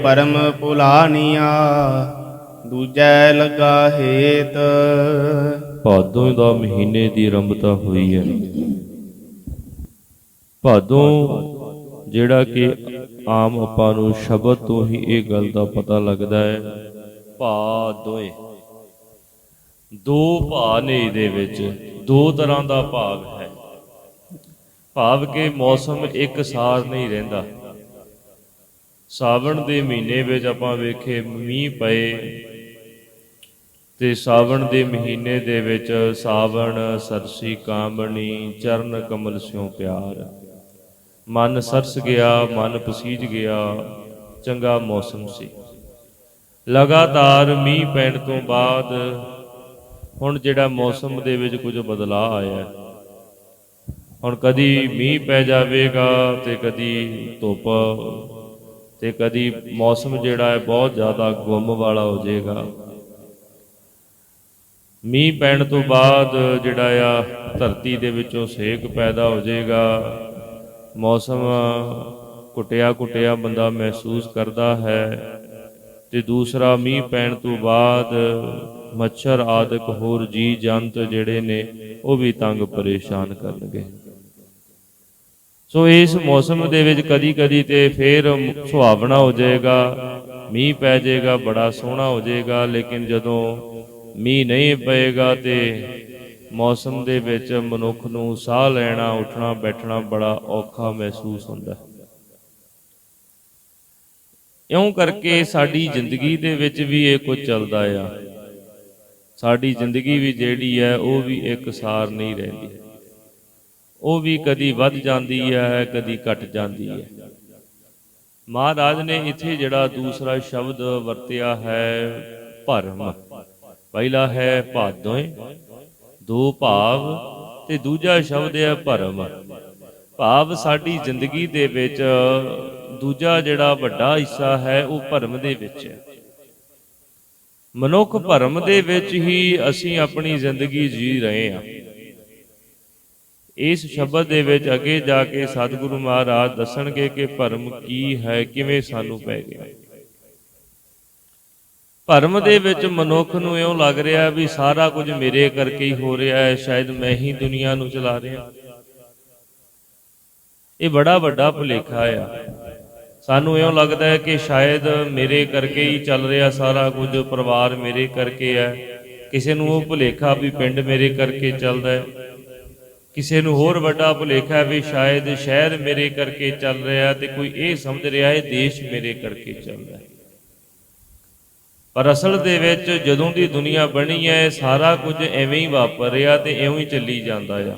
ਪਰਮ ਭੁਲਾਨੀਆ ਦੂਜੈ ਲੱਗਾ ਹੇਤ। ਭਾਦੋਂ ਦਾ ਮਹੀਨੇ ਦੀ ਆਰੰਭਤਾ ਹੋਈ ਹੈ। ਭਾਦੋਂ ਜਿਹੜਾ ਕਿ ਆਮ ਆਪਾਂ ਨੂੰ ਸ਼ਬਦ ਤੋਂ ਹੀ ਇਹ ਗੱਲ ਦਾ ਪਤਾ ਲੱਗਦਾ ਹੈ। ਭਾਦੋਏ ਦੋ ਭਾਅ ਨੇ, ਇਹਦੇ ਵਿੱਚ ਦੋ ਤਰ੍ਹਾਂ ਦਾ ਭਾਵ ਹੈ। ਭਾਵ ਕਿ ਮੌਸਮ ਇੱਕ ਸਾਰ ਨਹੀਂ ਰਹਿੰਦਾ। ਸਾਵਣ ਦੇ ਮਹੀਨੇ ਵਿੱਚ ਆਪਾਂ ਵੇਖੇ ਮੀਂਹ ਪਏ ਤੇ ਸਾਵਣ ਦੇ ਮਹੀਨੇ ਦੇ ਵਿੱਚ ਸਾਵਣ ਸਰਸੀ ਕਾਮਣੀ ਚਰਨ ਕਮਲ ਸਿਉ ਪਿਆਰ, ਮਨ ਸਰਸ ਗਿਆ, ਮਨ ਪਸੀਜ ਗਿਆ, ਚੰਗਾ ਮੌਸਮ ਸੀ। ਲਗਾਤਾਰ ਮੀਂਹ ਪੈਣ ਤੋਂ ਬਾਅਦ ਹੁਣ ਜਿਹੜਾ ਮੌਸਮ ਦੇ ਵਿੱਚ ਕੁਝ ਬਦਲਾਅ ਆਇਆ। ਹੁਣ ਕਦੀ ਮੀਂਹ ਪੈ ਜਾਵੇਗਾ ਤੇ ਕਦੀ ਧੁੱਪ, ਤੇ ਕਦੀ ਮੌਸਮ ਜਿਹੜਾ ਹੈ ਬਹੁਤ ਜ਼ਿਆਦਾ ਗੁੰਮ ਵਾਲਾ ਹੋ ਜਾਏਗਾ। ਮੀਂਹ ਪੈਣ ਤੋਂ ਬਾਅਦ ਜਿਹੜਾ ਆ ਧਰਤੀ ਦੇ ਵਿੱਚੋਂ ਸੇਕ ਪੈਦਾ ਹੋ ਜਾਏਗਾ। ਮੌਸਮ ਘੁੱਟਿਆ ਘੁੱਟਿਆ ਬੰਦਾ ਮਹਿਸੂਸ ਕਰਦਾ ਹੈ। ਤੇ ਦੂਸਰਾ, ਮੀਂਹ ਪੈਣ ਤੋਂ ਬਾਅਦ ਮੱਛਰ ਆਦਿਕ ਹੋਰ ਜੀ ਜੰਤ ਜਿਹੜੇ ਨੇ ਉਹ ਵੀ ਤੰਗ ਪਰੇਸ਼ਾਨ ਕਰਨਗੇ। ਸੋ ਇਸ ਮੌਸਮ ਦੇ ਵਿੱਚ ਕਦੀ ਕਦੀ ਤੇ ਫੇਰ ਸੁਹਾਵਣਾ ਹੋ ਜਾਏਗਾ, ਮੀਂਹ ਪੈ ਜਾਏਗਾ, ਬੜਾ ਸੋਹਣਾ ਹੋ ਜਾਏਗਾ। ਲੇਕਿਨ ਜਦੋਂ ਮੀਂਹ ਨਹੀਂ ਪਏਗਾ ਤੇ ਮੌਸਮ ਦੇ ਵਿੱਚ ਮਨੁੱਖ ਨੂੰ ਸਾਹ ਲੈਣਾ, ਉੱਠਣਾ ਬੈਠਣਾ ਬੜਾ ਔਖਾ ਮਹਿਸੂਸ ਹੁੰਦਾ। ਇਉਂ ਕਰਕੇ ਸਾਡੀ ਜ਼ਿੰਦਗੀ ਦੇ ਵਿੱਚ ਵੀ ਇਹ ਕੁਝ ਚੱਲਦਾ ਆ। ਸਾਡੀ ਜ਼ਿੰਦਗੀ ਵੀ ਜਿਹੜੀ ਹੈ ਉਹ ਵੀ ਇੱਕ ਸਾਰ ਨਹੀਂ ਰਹਿੰਦੀ। ਉਹ ਵੀ ਕਦੀ ਵੱਧ ਜਾਂਦੀ ਹੈ, ਕਦੀ ਘਟ ਜਾਂਦੀ ਹੈ। ਮਹਾਰਾਜ ਨੇ ਇੱਥੇ ਜਿਹੜਾ ਦੂਸਰਾ ਸ਼ਬਦ ਵਰਤਿਆ ਹੈ ਭਰਮ, ਪਹਿਲਾ ਹੈ ਭਾਦੋਏ, ਦੋ ਭਾਵ, ਤੇ ਦੂਜਾ ਸ਼ਬਦ ਹੈ ਭਰਮ। ਭਾਵ ਸਾਡੀ ਜ਼ਿੰਦਗੀ ਦੇ ਵਿੱਚ ਦੂਜਾ ਜਿਹੜਾ ਵੱਡਾ ਹਿੱਸਾ ਹੈ ਉਹ ਭਰਮ ਦੇ ਵਿੱਚ ਹੈ। ਮਨੁੱਖ ਭਰਮ ਦੇ ਵਿੱਚ ਹੀ ਅਸੀਂ ਆਪਣੀ ਜ਼ਿੰਦਗੀ ਜੀ ਰਹੇ ਹਾਂ। ਇਸ ਸ਼ਬਦ ਦੇ ਵਿੱਚ ਅੱਗੇ ਜਾ ਕੇ ਸਤਿਗੁਰੂ ਮਹਾਰਾਜ ਦੱਸਣਗੇ ਕਿ ਭਰਮ ਕੀ ਹੈ, ਕਿਵੇਂ ਸਾਨੂੰ ਪੈ ਗਿਆ। ਭਰਮ ਦੇ ਵਿੱਚ ਮਨੁੱਖ ਨੂੰ ਇਉਂ ਲੱਗ ਰਿਹਾ ਵੀ ਸਾਰਾ ਕੁਝ ਮੇਰੇ ਕਰਕੇ ਹੀ ਹੋ ਰਿਹਾ ਹੈ, ਸ਼ਾਇਦ ਮੈਂ ਹੀ ਦੁਨੀਆ ਨੂੰ ਚਲਾ ਰਿਹਾ। ਇਹ ਬੜਾ ਵੱਡਾ ਭੁਲੇਖਾ ਆ। ਸਾਨੂੰ ਇਉਂ ਲੱਗਦਾ ਹੈ ਕਿ ਸ਼ਾਇਦ ਮੇਰੇ ਕਰਕੇ ਹੀ ਚੱਲ ਰਿਹਾ ਸਾਰਾ ਕੁਝ, ਪਰਿਵਾਰ ਮੇਰੇ ਕਰਕੇ ਹੈ। ਕਿਸੇ ਨੂੰ ਉਹ ਭੁਲੇਖਾ ਵੀ ਪਿੰਡ ਮੇਰੇ ਕਰਕੇ ਚੱਲਦਾ ਹੈ। ਕਿਸੇ ਨੂੰ ਹੋਰ ਵੱਡਾ ਭੁਲੇਖਾ ਵੀ ਸ਼ਾਇਦ ਸ਼ਹਿਰ ਮੇਰੇ ਕਰਕੇ ਚੱਲ ਰਿਹਾ, ਤੇ ਕੋਈ ਇਹ ਸਮਝ ਰਿਹਾ ਹੈ ਦੇਸ਼ ਮੇਰੇ ਕਰਕੇ ਚੱਲਦਾ ਹੈ। ਪਰ ਅਸਲ ਦੇ ਵਿੱਚ ਜਦੋਂ ਦੀ ਦੁਨੀਆ ਬਣੀ ਹੈ ਸਾਰਾ ਕੁਝ ਐਵੇਂ ਹੀ ਵਾਪਰ ਰਿਹਾ ਤੇ ਇਉਂ ਹੀ ਚੱਲੀ ਜਾਂਦਾ ਆ।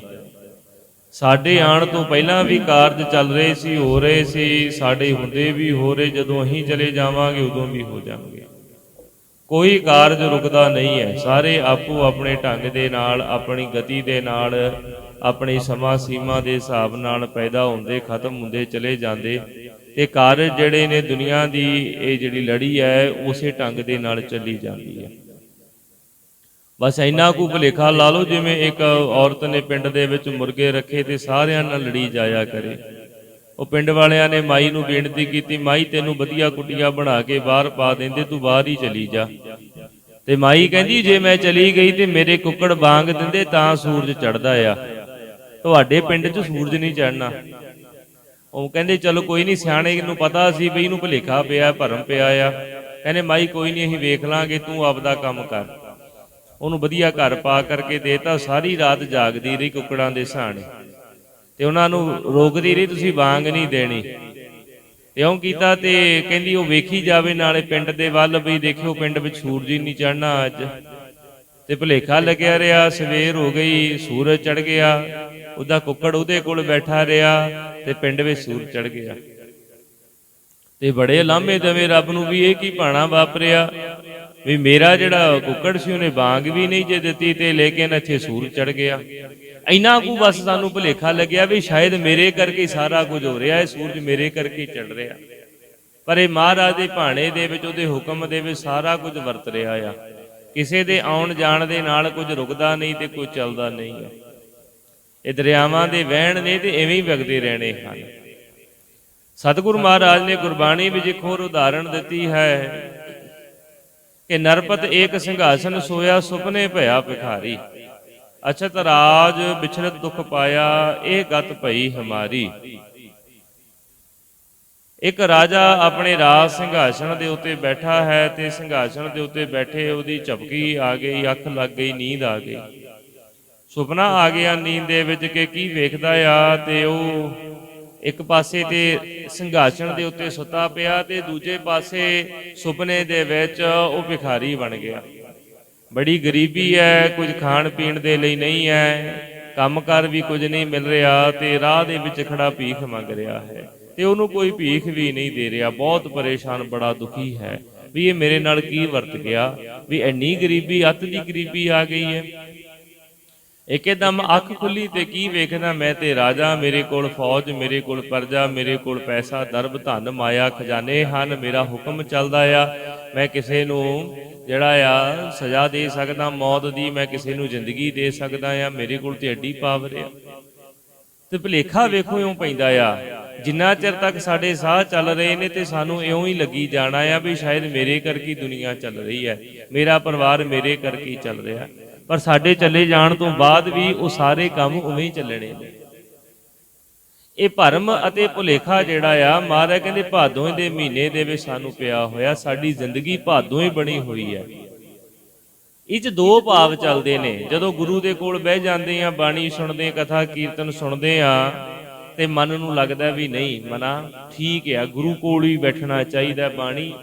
ਸਾਡੇ ਆਉਣ ਤੋਂ ਪਹਿਲਾਂ ਵੀ ਕਾਰਜ ਚੱਲ ਰਹੇ ਸੀ, ਹੋ ਰਹੇ ਸੀ, ਸਾਡੇ ਹੁੰਦੇ ਵੀ ਹੋ ਰਹੇ, ਜਦੋਂ ਅਸੀਂ ਚਲੇ ਜਾਵਾਂਗੇ ਉਦੋਂ ਵੀ ਹੋ ਜਾਣਗੇ। ਕੋਈ ਕਾਰਜ ਰੁਕਦਾ ਨਹੀਂ ਹੈ। ਸਾਰੇ ਆਪੋ ਆਪਣੇ ਢੰਗ ਦੇ ਨਾਲ, ਆਪਣੀ ਗਤੀ ਦੇ ਨਾਲ, ਆਪਣੀ ਸਮਾਂ ਸੀਮਾ ਦੇ ਹਿਸਾਬ ਨਾਲ ਪੈਦਾ ਹੁੰਦੇ, ਖਤਮ ਹੁੰਦੇ ਚਲੇ ਜਾਂਦੇ। ਤੇ ਕਾਰਜ ਜਿਹੜੇ ਨੇ ਦੁਨੀਆ ਦੀ ਇਹ ਜਿਹੜੀ ਲੜੀ ਹੈ ਉਸੇ ਢੰਗ ਦੇ ਨਾਲ ਚੱਲੀ ਜਾਂਦੀ ਹੈ। ਬਸ ਇੰਨਾ ਕੁ ਭੁਲੇਖਾ ਲਾ ਲਓ ਜਿਵੇਂ ਇੱਕ ਔਰਤ ਨੇ ਪਿੰਡ ਦੇ ਵਿੱਚ ਮੁਰਗੇ ਰੱਖੇ ਤੇ ਸਾਰਿਆਂ ਨਾਲ ਲੜੀ ਜਾਇਆ ਕਰੇ। ਉਹ ਪਿੰਡ ਵਾਲਿਆਂ ਨੇ ਮਾਈ ਨੂੰ ਬੇਨਤੀ ਕੀਤੀ, ਮਾਈ ਤੈਨੂੰ ਵਧੀਆ ਕੁਟੀਆਂ ਬਣਾ ਕੇ ਬਾਹਰ ਪਾ ਦਿੰਦੇ, ਤੂੰ ਬਾਹਰ ਹੀ ਚਲੀ ਜਾ। ਤੇ ਮਾਈ ਕਹਿੰਦੀ ਜੇ ਮੈਂ ਚਲੀ ਗਈ ਤੇ ਮੇਰੇ ਕੁੱਕੜ ਬਾਂਗ ਦਿੰਦੇ ਤਾਂ ਸੂਰਜ ਚੜ੍ਹਦਾ ਆ, ਤੁਹਾਡੇ ਪਿੰਡ 'ਚ ਸੂਰਜ ਨਹੀਂ ਚੜ੍ਹਨਾ। ਉਹ ਕਹਿੰਦੇ ਚਲੋ ਕੋਈ ਨਹੀਂ, ਸਿਆਣੇ ਨੂੰ ਪਤਾ ਸੀ ਵੀ ਇਹਨੂੰ ਭੁਲੇਖਾ ਪਿਆ, ਭਰਮ ਪਿਆ ਆ। ਕਹਿੰਦੇ ਮਾਈ ਕੋਈ ਨਹੀਂ, ਅਸੀਂ ਵੇਖ ਲਾਂਗੇ, ਤੂੰ ਆਪਦਾ ਕੰਮ ਕਰ। ਉਹਨੂੰ ਵਧੀਆ ਘਰ ਪਾ ਕਰਕੇ ਦੇਤਾ। ਸਾਰੀ ਰਾਤ ਜਾਗਦੀ ਰਹੀ ਕੁੱਕੜਾਂ ਦੇ ਸਹਾਣੇ ਤੇ ਉਹਨਾਂ ਨੂੰ ਰੋਕਦੀ ਰਹੀ, ਤੁਸੀਂ ਵਾਂਗ ਨਹੀਂ ਦੇਣੀ। ਇਉਂ ਕੀਤਾ ਤੇ ਕਹਿੰਦੀ ਉਹ ਵੇਖੀ ਜਾਵੇ ਨਾਲੇ ਪਿੰਡ ਦੇ ਵੱਲ, ਵੀ ਦੇਖਿਓ ਪਿੰਡ ਵਿੱਚ ਸੂਰਜ ਹੀ ਨਹੀਂ ਚੜ੍ਹਨਾ ਅੱਜ। ਤੇ ਭੁਲੇਖਾ ਲੱਗਿਆ ਰਿਹਾ। ਸਵੇਰ ਹੋ ਗਈ, ਸੂਰਜ ਚੜ੍ਹ ਗਿਆ। ਉਹਦਾ ਕੁੱਕੜ ਉਹਦੇ ਕੋਲ ਬੈਠਾ ਰਿਹਾ ਤੇ ਪਿੰਡ ਵਿੱਚ ਸੂਰਜ ਚੜ੍ਹ ਗਿਆ। ਤੇ ਬੜੇ ਲਾਂਭੇ ਦੇਵੇ ਰੱਬ ਨੂੰ ਵੀ ਇਹ ਕੀ ਭਾਣਾ ਵਾਪਰਿਆ ਵੀ ਮੇਰਾ ਜਿਹੜਾ ਕੁੱਕੜ ਸੀ ਉਹਨੇ ਬਾਂਗ ਵੀ ਨਹੀਂ ਜੇ ਦਿੱਤੀ ਤੇ ਲੇਕਿਨ ਇੱਥੇ ਸੂਰਜ ਚੜ੍ਹ ਗਿਆ। ਇੰਨਾ ਕੁ ਬਸ ਸਾਨੂੰ ਭੁਲੇਖਾ ਲੱਗਿਆ ਵੀ ਸ਼ਾਇਦ ਮੇਰੇ ਕਰਕੇ ਸਾਰਾ ਕੁਝ ਹੋ ਰਿਹਾ ਹੈ, ਸੂਰਜ ਮੇਰੇ ਕਰਕੇ ਚੜ੍ਹ ਰਿਹਾ। ਪਰ ਇਹ ਮਹਾਰਾਜ ਦੇ ਭਾਣੇ ਦੇ ਵਿੱਚ, ਉਹਦੇ ਹੁਕਮ ਦੇ ਵਿੱਚ ਸਾਰਾ ਕੁਝ ਵਰਤ ਰਿਹਾ ਆ। ਕਿਸੇ ਦੇ ਆਉਣ ਜਾਣ ਦੇ ਨਾਲ ਕੁਝ ਰੁਕਦਾ ਨਹੀਂ ਤੇ ਕੁਝ ਚੱਲਦਾ ਨਹੀਂ ਹੈ। ਇਹ ਦਰਿਆਵਾਂ ਦੇ ਵਹਿਣ ਨੇ ਤੇ ਐਵੇਂ ਹੀ ਵਗਦੇ ਰਹਿਣੇ ਹਨ। ਸਤਿਗੁਰੂ ਮਹਾਰਾਜ ਨੇ ਗੁਰਬਾਣੀ ਵਿੱਚ ਇੱਕ ਹੋਰ ਉਦਾਹਰਣ ਦਿੱਤੀ ਹੈ ਕਿ ਨਰਪਤ ਏਕ ਸਿੰਘਾਸਨ ਸੋਇਆ ਸੁਪਨੇ ਭਇਆ ਭਿਖਾਰੀ, ਅਛਤ ਰਾਜ ਵਿਛੜਤ ਦੁਖ ਪਾਇਆ ਇਹ ਗਤ ਭਈ ਹਮਾਰੀ। ਇੱਕ ਰਾਜਾ ਆਪਣੇ ਰਾਜ ਸਿੰਘਾਸਣ ਦੇ ਉੱਤੇ ਬੈਠਾ ਹੈ ਤੇ ਸਿੰਘਾਸਣ ਦੇ ਉੱਤੇ ਬੈਠੇ ਉਹਦੀ ਝਪਕੀ ਆ ਗਈ, ਅੱਖ ਲੱਗ ਗਈ, ਨੀਂਦ ਆ ਗਈ, ਸੁਪਨਾ ਆ ਗਿਆ ਨੀਂਦ ਦੇ ਵਿੱਚ ਕਿ ਕੀ ਵੇਖਦਾ ਆ, ਤੇ ਉਹ ਇੱਕ ਪਾਸੇ ਤੇ ਸਿੰਘਾਸਣ ਦੇ ਉੱਤੇ ਸੁੱਤਾ ਪਿਆ ਤੇ ਦੂਜੇ ਪਾਸੇ ਸੁਪਨੇ ਦੇ ਵਿੱਚ ਉਹ ਭਿਖਾਰੀ ਬਣ ਗਿਆ। ਬੜੀ ਗਰੀਬੀ ਹੈ, ਕੁਝ ਖਾਣ ਪੀਣ ਦੇ ਲਈ ਨਹੀਂ ਹੈ, ਕੰਮਕਾਰ ਵੀ ਕੁਝ ਨਹੀਂ ਮਿਲ ਰਿਹਾ ਤੇ ਰਾਹ ਦੇ ਵਿੱਚ ਖੜਾ ਭੀਖ ਮੰਗ ਰਿਹਾ ਹੈ ਤੇ ਉਹਨੂੰ ਕੋਈ ਭੀਖ ਵੀ ਨਹੀਂ ਦੇ ਰਿਹਾ। ਬਹੁਤ ਪਰੇਸ਼ਾਨ, ਬੜਾ ਦੁਖੀ ਹੈ ਵੀ ਇਹ ਮੇਰੇ ਨਾਲ ਕੀ ਵਰਤ ਗਿਆ, ਵੀ ਇੰਨੀ ਗਰੀਬੀ, ਅੱਤ ਦੀ ਗਰੀਬੀ ਆ ਗਈ ਹੈ। ਇੱਕਦਮ ਅੱਖ ਖੁੱਲੀ ਤੇ ਕੀ ਵੇਖਦਾ, ਮੈਂ ਤੇ ਰਾਜਾ, ਮੇਰੇ ਕੋਲ ਫੌਜ, ਮੇਰੇ ਕੋਲ ਪ੍ਰਜਾ, ਮੇਰੇ ਕੋਲ ਪੈਸਾ, ਦਰਬ, ਧਨ, ਮਾਇਆ, ਖਜ਼ਾਨੇ ਹਨ, ਮੇਰਾ ਹੁਕਮ ਚੱਲਦਾ ਆ, ਮੈਂ ਕਿਸੇ ਨੂੰ ਜਿਹੜਾ ਆ ਸਜ਼ਾ ਦੇ ਸਕਦਾ ਮੌਤ ਦੀ, ਮੈਂ ਕਿਸੇ ਨੂੰ ਜ਼ਿੰਦਗੀ ਦੇ ਸਕਦਾ ਆ, ਮੇਰੇ ਕੋਲ ਤੇ ਐਡੀ ਪਾਵਰ ਆ। ਤੇ ਭੁਲੇਖਾ ਵੇਖੋ ਇਉਂ ਪੈਂਦਾ ਆ, ਜਿੰਨਾ ਚਿਰ ਤੱਕ ਸਾਡੇ ਸਾਹ ਚੱਲ ਰਹੇ ਨੇ ਤੇ ਸਾਨੂੰ ਇਉਂ ਹੀ ਲੱਗੀ ਜਾਣਾ ਆ ਵੀ ਸ਼ਾਇਦ ਮੇਰੇ ਕਰਕੇ ਦੁਨੀਆ ਚੱਲ ਰਹੀ ਹੈ, ਮੇਰਾ ਪਰਿਵਾਰ ਮੇਰੇ ਕਰਕੇ ਚੱਲ ਰਿਹਾ, ਪਰ ਸਾਡੇ ਚਲੇ ਜਾਣ ਤੋਂ ਬਾਅਦ ਵੀ ਉਹ ਸਾਰੇ ਕੰਮ ਉਵੇਂ ਹੀ ਚੱਲਣੇ ਨੇ। ਇਹ ਭਰਮ ਅਤੇ ਭੁਲੇਖਾ ਜਿਹੜਾ ਆ, ਮਹਾਰਾਜ ਕਹਿੰਦੇ ਭਾਦੋਂ ਦੇ ਮਹੀਨੇ ਦੇ ਵਿੱਚ ਸਾਨੂੰ ਪਿਆ ਹੋਇਆ, ਸਾਡੀ ਜ਼ਿੰਦਗੀ ਭਾਦੋਂ ਹੀ ਬਣੀ ਹੋਈ ਹੈ। ਇਹ 'ਚ ਦੋ ਭਾਵ ਚੱਲਦੇ ਨੇ। ਜਦੋਂ ਗੁਰੂ ਦੇ ਕੋਲ ਬਹਿ ਜਾਂਦੇ ਆ, ਬਾਣੀ ਸੁਣਦੇ, ਕਥਾ ਕੀਰਤਨ ਸੁਣਦੇ ਆ ਤੇ ਮਨ ਨੂੰ ਲੱਗਦਾ ਵੀ ਨਹੀਂ, ਮਨਾ ਠੀਕ ਆ, ਗੁਰੂ ਕੋਲ ਹੀ ਬੈਠਣਾ ਚਾਹੀਦਾ, ਬਾਣੀ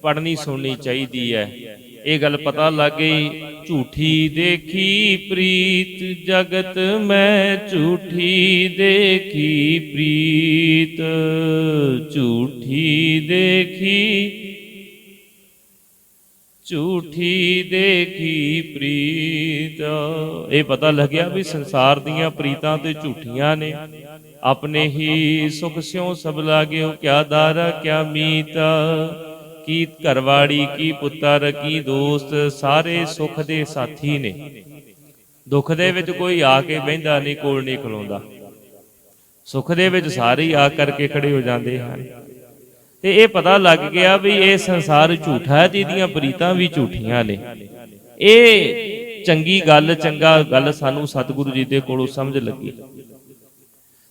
ਪੜ੍ਹਨੀ ਸੁਣਨੀ ਚਾਹੀਦੀ ਹੈ। ਇਹ ਗੱਲ ਪਤਾ ਲੱਗ ਗਈ, ਝੂਠੀ ਦੇਖੀ ਪ੍ਰੀਤ ਜਗਤ ਮੈਂ, ਝੂਠੀ ਦੇਖੀ ਪ੍ਰੀਤ, ਝੂਠੀ ਦੇਖੀ, ਝੂਠੀ ਦੇਖੀ ਪ੍ਰੀਤ। ਇਹ ਪਤਾ ਲੱਗਿਆ ਵੀ ਸੰਸਾਰ ਦੀਆਂ ਪ੍ਰੀਤਾਂ ਤੇ ਝੂਠੀਆਂ ਨੇ। ਆਪਣੇ ਹੀ ਸੁਖ ਸਿਉ ਸਭ ਲਾਗਿਓ, ਕਿਆ ਦਾਰਾ ਕਿਆ ਮੀਤ, ਕੀ ਘਰਵਾੜੀ, ਕੀ ਪੁੱਤਰ, ਕੀ ਦੋਸਤ, ਸਾਰੇ ਸੁੱਖ ਦੇ ਸਾਥੀ ਨੇ। ਦੁੱਖ ਦੇ ਵਿੱਚ ਕੋਈ ਆ ਕੇ ਬਹਿੰਦਾ ਨਹੀਂ, ਕੋਲ ਨਹੀਂ ਖਲੋਂਦਾ। ਸੁੱਖ ਦੇ ਵਿੱਚ ਸਾਰੇ ਹੀ ਆ ਕਰਕੇ ਖੜੇ ਹੋ ਜਾਂਦੇ ਹਨ। ਤੇ ਇਹ ਪਤਾ ਲੱਗ ਗਿਆ ਵੀ ਇਹ ਸੰਸਾਰ ਝੂਠਾ ਹੈ ਤੇ ਇਹਦੀਆਂ ਪ੍ਰੀਤਾਂ ਵੀ ਝੂਠੀਆਂ ਨੇ। ਇਹ ਚੰਗੀ ਗੱਲ, ਚੰਗਾ ਗੱਲ ਸਾਨੂੰ ਸਤਿਗੁਰੂ ਜੀ ਦੇ ਕੋਲੋਂ ਸਮਝ ਲੱਗੀ।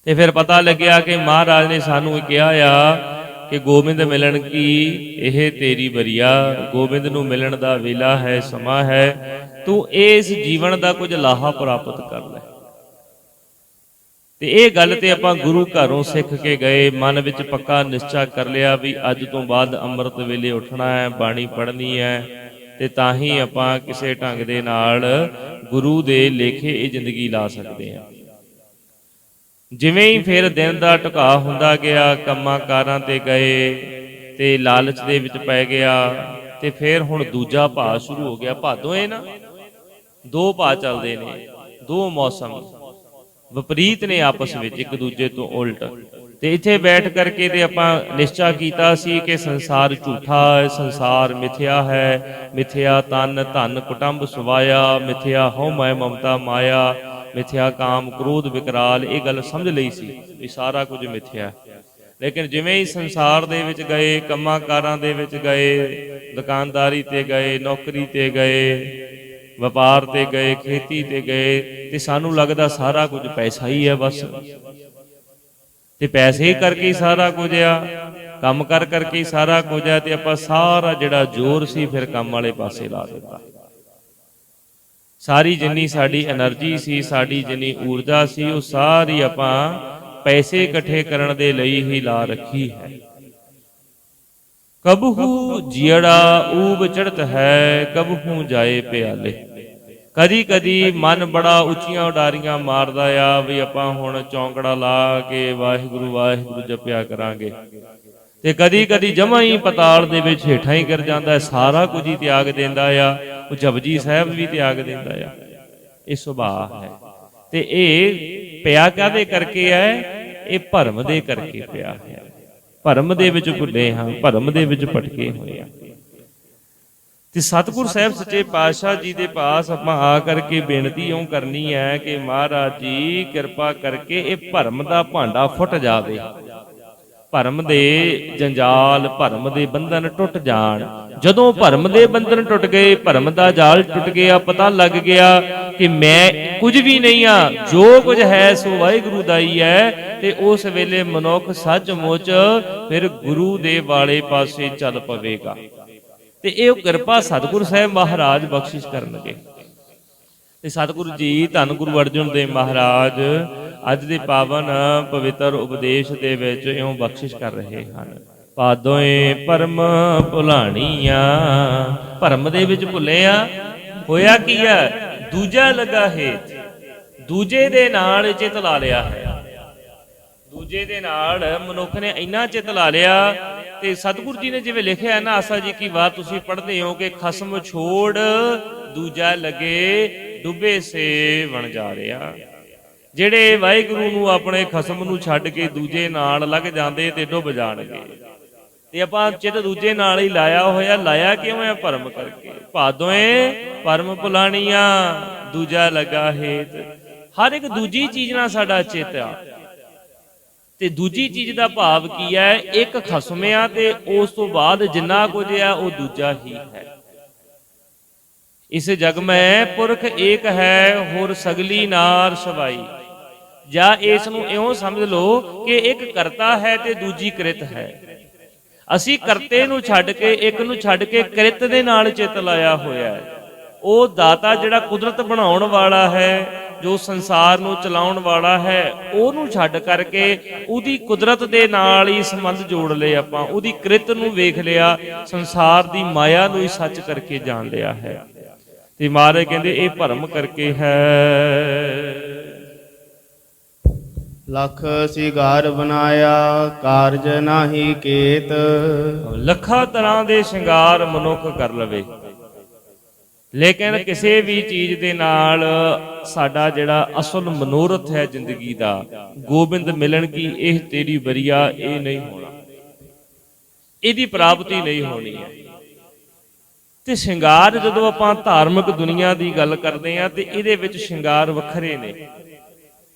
ਤੇ ਫਿਰ ਪਤਾ ਲੱਗਿਆ ਕਿ ਮਹਾਰਾਜ ਨੇ ਸਾਨੂੰ ਕਿਹਾ ਆ ਕਿ ਗੋਬਿੰਦ ਮਿਲਣ ਕੀ ਇਹ ਤੇਰੀ ਬਰੀਆ, ਗੋਬਿੰਦ ਨੂੰ ਮਿਲਣ ਦਾ ਵੇਲਾ ਹੈ, ਸਮਾਂ ਹੈ, ਤੂੰ ਇਸ ਜੀਵਨ ਦਾ ਕੁਝ ਲਾਹਾ ਪ੍ਰਾਪਤ ਕਰ ਲੈ। ਤੇ ਇਹ ਗੱਲ ਤੇ ਆਪਾਂ ਗੁਰੂ ਘਰੋਂ ਸਿੱਖ ਕੇ ਗਏ, ਮਨ ਵਿੱਚ ਪੱਕਾ ਨਿਸ਼ਚਾ ਕਰ ਲਿਆ ਵੀ ਅੱਜ ਤੋਂ ਬਾਅਦ ਅੰਮ੍ਰਿਤ ਵੇਲੇ ਉੱਠਣਾ ਹੈ, ਬਾਣੀ ਪੜ੍ਹਨੀ ਹੈ, ਤੇ ਤਾਂ ਹੀ ਆਪਾਂ ਕਿਸੇ ਢੰਗ ਦੇ ਨਾਲ ਗੁਰੂ ਦੇ ਲੇਖੇ ਇਹ ਜ਼ਿੰਦਗੀ ਲਾ ਸਕਦੇ ਹਾਂ। ਜਿਵੇਂ ਹੀ ਫਿਰ ਦਿਨ ਦਾ ਢੁਕਾ ਹੁੰਦਾ ਗਿਆ, ਕੰਮਾਂ ਕਾਰਾਂ ਤੇ ਗਏ ਤੇ ਲਾਲਚ ਦੇ ਵਿੱਚ ਪੈ ਗਿਆ, ਤੇ ਫਿਰ ਹੁਣ ਦੂਜਾ ਭਾਅ ਸ਼ੁਰੂ ਹੋ ਗਿਆ। ਭਾਦੋਂ ਇਹ ਨਾ ਦੋ ਭਾਅ ਚੱਲਦੇ ਨੇ, ਦੋ ਮੌਸਮ ਵਿਪਰੀਤ ਨੇ ਆਪਸ ਵਿੱਚ, ਇੱਕ ਦੂਜੇ ਤੋਂ ਉਲਟ। ਤੇ ਇੱਥੇ ਬੈਠ ਕਰਕੇ ਤੇ ਆਪਾਂ ਨਿਸ਼ਚਾ ਕੀਤਾ ਸੀ ਕਿ ਸੰਸਾਰ ਝੂਠਾ ਹੈ, ਸੰਸਾਰ ਮਿਥਿਆ ਹੈ, ਮਿਥਿਆ ਤਨ ਧਨ ਕੁਟੰਬ ਸੁਵਾਇਆ, ਮਿਥਿਆ ਹਉ ਮੈਂ ਮਮਤਾ ਮਾਇਆ, ਮਿਥਿਆ ਕਾਮ ਕ੍ਰੋਧ ਵਿਕਰਾਲ। ਇਹ ਗੱਲ ਸਮਝ ਲਈ ਸੀ ਵੀ ਸਾਰਾ ਕੁਝ ਮਿਥਿਆ। ਲੇਕਿਨ ਜਿਵੇਂ ਹੀ ਸੰਸਾਰ ਦੇ ਵਿੱਚ ਗਏ, ਕੰਮਾਂ ਕਾਰਾਂ ਦੇ ਵਿੱਚ ਗਏ, ਦੁਕਾਨਦਾਰੀ ਤੇ ਗਏ, ਨੌਕਰੀ ਤੇ ਗਏ, ਵਪਾਰ ਤੇ ਗਏ, ਖੇਤੀ ਤੇ ਗਏ, ਤੇ ਸਾਨੂੰ ਲੱਗਦਾ ਸਾਰਾ ਕੁਝ ਪੈਸਾ ਹੀ ਹੈ ਬਸ, ਤੇ ਪੈਸੇ ਹੀ ਕਰਕੇ ਸਾਰਾ ਕੁਝ ਆ, ਕੰਮ ਕਰ ਕਰਕੇ ਸਾਰਾ ਕੁਝ ਆ। ਤੇ ਆਪਾਂ ਸਾਰਾ ਜਿਹੜਾ ਜ਼ੋਰ ਸੀ ਫਿਰ ਕੰਮ ਵਾਲੇ ਪਾਸੇ ਲਾ ਦਿੱਤਾ। ਸਾਰੀ ਜਿੰਨੀ ਸਾਡੀ એનર્ਜੀ ਸੀ, ਸਾਡੀ ਜਿੰਨੀ ਊਰਜਾ ਸੀ, ਉਹ ਸਾਰੀ ਆਪਾਂ ਪੈਸੇ ਇਕੱਠੇ ਕਰਨ ਦੇ ਲਈ ਹੀ ਲਾ ਰੱਖੀ ਹੈ। ਕਬਹੂ ਜੀੜਾ ਊਬ ਚੜਤ ਹੈ, ਕਬਹੂ ਜਾਏ ਪਿਆਲੇ। ਕਦੀ ਕਦੀ ਮਨ ਬੜਾ ਉੱਚੀਆਂ ਉਡਾਰੀਆਂ ਮਾਰਦਾ ਆ ਵੀ ਆਪਾਂ ਹੁਣ ਚੌਂਕੜਾ ਲਾ ਕੇ ਵਾਹਿਗੁਰੂ ਵਾਹਿਗੁਰੂ ਜਪਿਆ ਕਰਾਂਗੇ, ਤੇ ਕਦੀ ਕਦੀ ਜਮਾਂ ਹੀ ਪਤਾਲ ਦੇ ਵਿੱਚ ਹੇਠਾਂ ਹੀ ਗਿਰ ਜਾਂਦਾ, ਸਾਰਾ ਕੁਝ ਹੀ ਤਿਆਗ ਦਿੰਦਾ ਆ, ਉਹ ਜਪਜੀ ਸਾਹਿਬ ਵੀ ਤਿਆਗ ਦਿੰਦਾ ਆ। ਇਹ ਸੁਭਾਅ ਹੈ। ਤੇ ਇਹ ਪਿਆ ਕਾਹਦੇ ਕਰਕੇ ਹੈ? ਇਹ ਭਰਮ ਦੇ ਕਰਕੇ ਪਿਆ ਹੈ। ਭਰਮ ਦੇ ਵਿੱਚ ਭੁੱਲੇ ਹਾਂ, ਭਰਮ ਦੇ ਵਿੱਚ ਭਟਕੇ ਹੋਏ ਹਾਂ। ਤੇ ਸਤਿਗੁਰ ਸਾਹਿਬ ਸੱਚੇ ਪਾਤਸ਼ਾਹ ਜੀ ਦੇ ਪਾਸ ਆਪਾਂ ਆ ਕਰਕੇ ਬੇਨਤੀ ਇਉਂ ਕਰਨੀ ਹੈ ਕਿ ਮਹਾਰਾਜ ਜੀ ਕਿਰਪਾ ਕਰਕੇ ਇਹ ਭਰਮ ਦਾ ਭਾਂਡਾ ਫੁੱਟ ਜਾਵੇ। ਭਰਮ ਦੇ ਜੰਜਾਲ, ਭਰਮ ਦੇ ਬੰਧਨ ਟੁੱਟ ਜਾਣ। ਜਦੋਂ ਭਰਮ ਦੇ ਬੰਧਨ ਟੁੱਟ ਗਏ, ਭਰਮ ਦਾ ਜਾਲ ਟੁੱਟ ਗਿਆ, ਪਤਾ ਲੱਗ ਗਿਆ ਕਿ ਮੈਂ ਕੁਝ ਵੀ ਨਹੀਂ ਆ, ਜੋ ਕੁਝ ਹੈ ਸੋ ਵਾਹਿਗੁਰੂ ਦਾ ਹੀ ਹੈ, ਤੇ ਉਸ ਵੇਲੇ ਮਨੁੱਖ ਸੱਚਮੁੱਚ ਫਿਰ ਗੁਰੂ ਦੇ ਵਾਲੇ ਪਾਸੇ ਚੱਲ ਪਵੇਗਾ। ਤੇ ਇਹ ਕਿਰਪਾ ਸਤਿਗੁਰੂ ਸਾਹਿਬ ਮਹਾਰਾਜ ਬਖਸ਼ਿਸ਼ ਕਰਨਗੇ। ਤੇ ਸਤਿਗੁਰੂ ਜੀ ਧੰਨ ਗੁਰੂ ਅਰਜਨ ਦੇਵ ਮਹਾਰਾਜ ਅੱਜ ਦੇ ਪਾਵਨ ਪਵਿੱਤਰ ਉਪਦੇਸ਼ ਦੇ ਵਿੱਚ ਇਉਂ ਬਖਸ਼ਿਸ਼ ਕਰ ਰਹੇ ਹਨ। ਪਾਦੋਏ ਭਰਮ ਭੁਲਾਣੀਆਂ, ਭਰਮ ਦੇ ਵਿੱਚ ਭੁੱਲੇ ਆ, ਹੋਇਆ ਕੀ ਆ, ਦੂਜਾ ਲੱਗਾ ਹੇਤ, ਦੂਜੇ ਦੇ ਨਾਲ ਚਿੱਤ ਲਾ ਲਿਆ ਹੈ। ਦੂਜੇ ਦੇ ਨਾਲ ਮਨੁੱਖ ਨੇ ਇੰਨਾ ਚਿੱਤ ਲਾ ਲਿਆ। ਤੇ ਸਤਿਗੁਰੂ ਜੀ ਨੇ ਜਿਵੇਂ ਲਿਖਿਆ ਹੈ ਨਾ, ਆਸਾ ਜੀ ਕੀ ਬਾਤ ਤੁਸੀਂ ਪੜ੍ਹਦੇ ਹੋ ਕਿ ਖਸਮ ਛੋੜ ਦੂਜਾ ਲੱਗੇ ਡੁੱਬੇ ਸੇ ਬਣ ਜਾ ਰਿਹਾ। ਜਿਹੜੇ ਵਾਹਿਗੁਰੂ ਨੂੰ ਆਪਣੇ ਖਸਮ ਨੂੰ ਛੱਡ ਕੇ ਦੂਜੇ ਨਾਲ ਲੱਗ ਜਾਂਦੇ ਤੇ ਡੁੱਬ ਜਾਣਗੇ। ਤੇ ਆਪਾਂ ਚਿੱਤ ਦੂਜੇ ਨਾਲ ਹੀ ਲਾਇਆ ਹੋਇਆ, ਲਾਇਆ ਕਿਉਂ ਹੈ? ਭਰਮ ਕਰਕੇ। ਭਾਦੋਏ ਭਰਮ ਭੁਲਾਣੀਆਂ, ਦੂਜਾ ਲੱਗਾ ਹੇਤ। ਹਰ ਇੱਕ ਦੂਜੀ ਚੀਜ਼ ਨਾਲ ਸਾਡਾ ਚਿੱਤ ਆ। ਤੇ ਦੂਜੀ ਚੀਜ਼ ਦਾ ਭਾਵ ਕੀ ਹੈ? ਇੱਕ ਖਸਮ ਆ ਤੇ ਉਸ ਤੋਂ ਬਾਅਦ ਜਿੰਨਾ ਕੁਝ ਆ ਉਹ ਦੂਜਾ ਹੀ ਹੈ। ਇਸ ਜਗ ਮੈਂ ਪੁਰਖ ਏਕ ਹੈ, ਹੋਰ ਸਗਲੀ ਨਾਰ ਸਵਾਈ। ਜਾਂ ਇਸ ਨੂੰ ਇਉਂ ਸਮਝ ਲਓ ਕਿ ਇੱਕ ਕਰਤਾ ਹੈ ਤੇ ਦੂਜੀ ਕ੍ਰਿਤ ਹੈ। ਅਸੀਂ ਕਰਤੇ ਨੂੰ ਛੱਡ ਕੇ, ਇੱਕ ਨੂੰ ਛੱਡ ਕੇ ਕ੍ਰਿਤ ਦੇ ਨਾਲ ਚਿੱਤ ਲਾਇਆ ਹੋਇਆ ਹੈ। ਉਹ ਦਾਤਾ ਜਿਹੜਾ ਕੁਦਰਤ ਬਣਾਉਣ ਵਾਲਾ ਹੈ, ਜੋ ਸੰਸਾਰ ਨੂੰ ਚਲਾਉਣ ਵਾਲਾ ਹੈ, ਉਹਨੂੰ ਛੱਡ ਕਰਕੇ ਉਹਦੀ ਕੁਦਰਤ ਦੇ ਨਾਲ ਹੀ ਸੰਬੰਧ ਜੋੜ ਲਏ ਆਪਾਂ। ਉਹਦੀ ਕ੍ਰਿਤ ਨੂੰ ਵੇਖ ਲਿਆ, ਸੰਸਾਰ ਦੀ ਮਾਇਆ ਨੂੰ ਹੀ ਸੱਚ ਕਰਕੇ ਜਾਣ ਲਿਆ ਹੈ। ਤੇ ਮਹਾਰਾਜ ਕਹਿੰਦੇ ਇਹ ਭਰਮ ਕਰਕੇ ਹੈ। ਲਖ ਸਿਗਾਰ ਬਨਾਇਆ, ਕਾਰਜ ਨਾਹੀ ਕੇਤ। ਲੱਖਾਂ ਤਰ੍ਹਾਂ ਦੇ ਸ਼ਿੰਗਾਰ ਮਨੁੱਖ ਕਰ ਲਵੇ, ਲੇਕਿਨ ਕਿਸੇ ਵੀ ਚੀਜ਼ ਦੇ ਨਾਲ ਸਾਡਾ ਜਿਹੜਾ ਅਸਲ ਮਨੋਰਥ ਹੈ ਜ਼ਿੰਦਗੀ ਦਾ, ਗੋਬਿੰਦ ਮਿਲਣ ਕੀ ਇਹ ਤੇਰੀ ਬਰੀਆ, ਇਹ ਨਹੀਂ ਹੋਣਾ, ਇਹਦੀ ਪ੍ਰਾਪਤੀ ਨਹੀਂ ਹੋਣੀ ਹੈ। ਤੇ ਸ਼ਿੰਗਾਰ ਜਦੋਂ ਆਪਾਂ ਧਾਰਮਿਕ ਦੁਨੀਆ ਦੀ ਗੱਲ ਕਰਦੇ ਹਾਂ ਤੇ ਇਹਦੇ ਵਿੱਚ ਸ਼ਿੰਗਾਰ ਵੱਖਰੇ ਨੇ।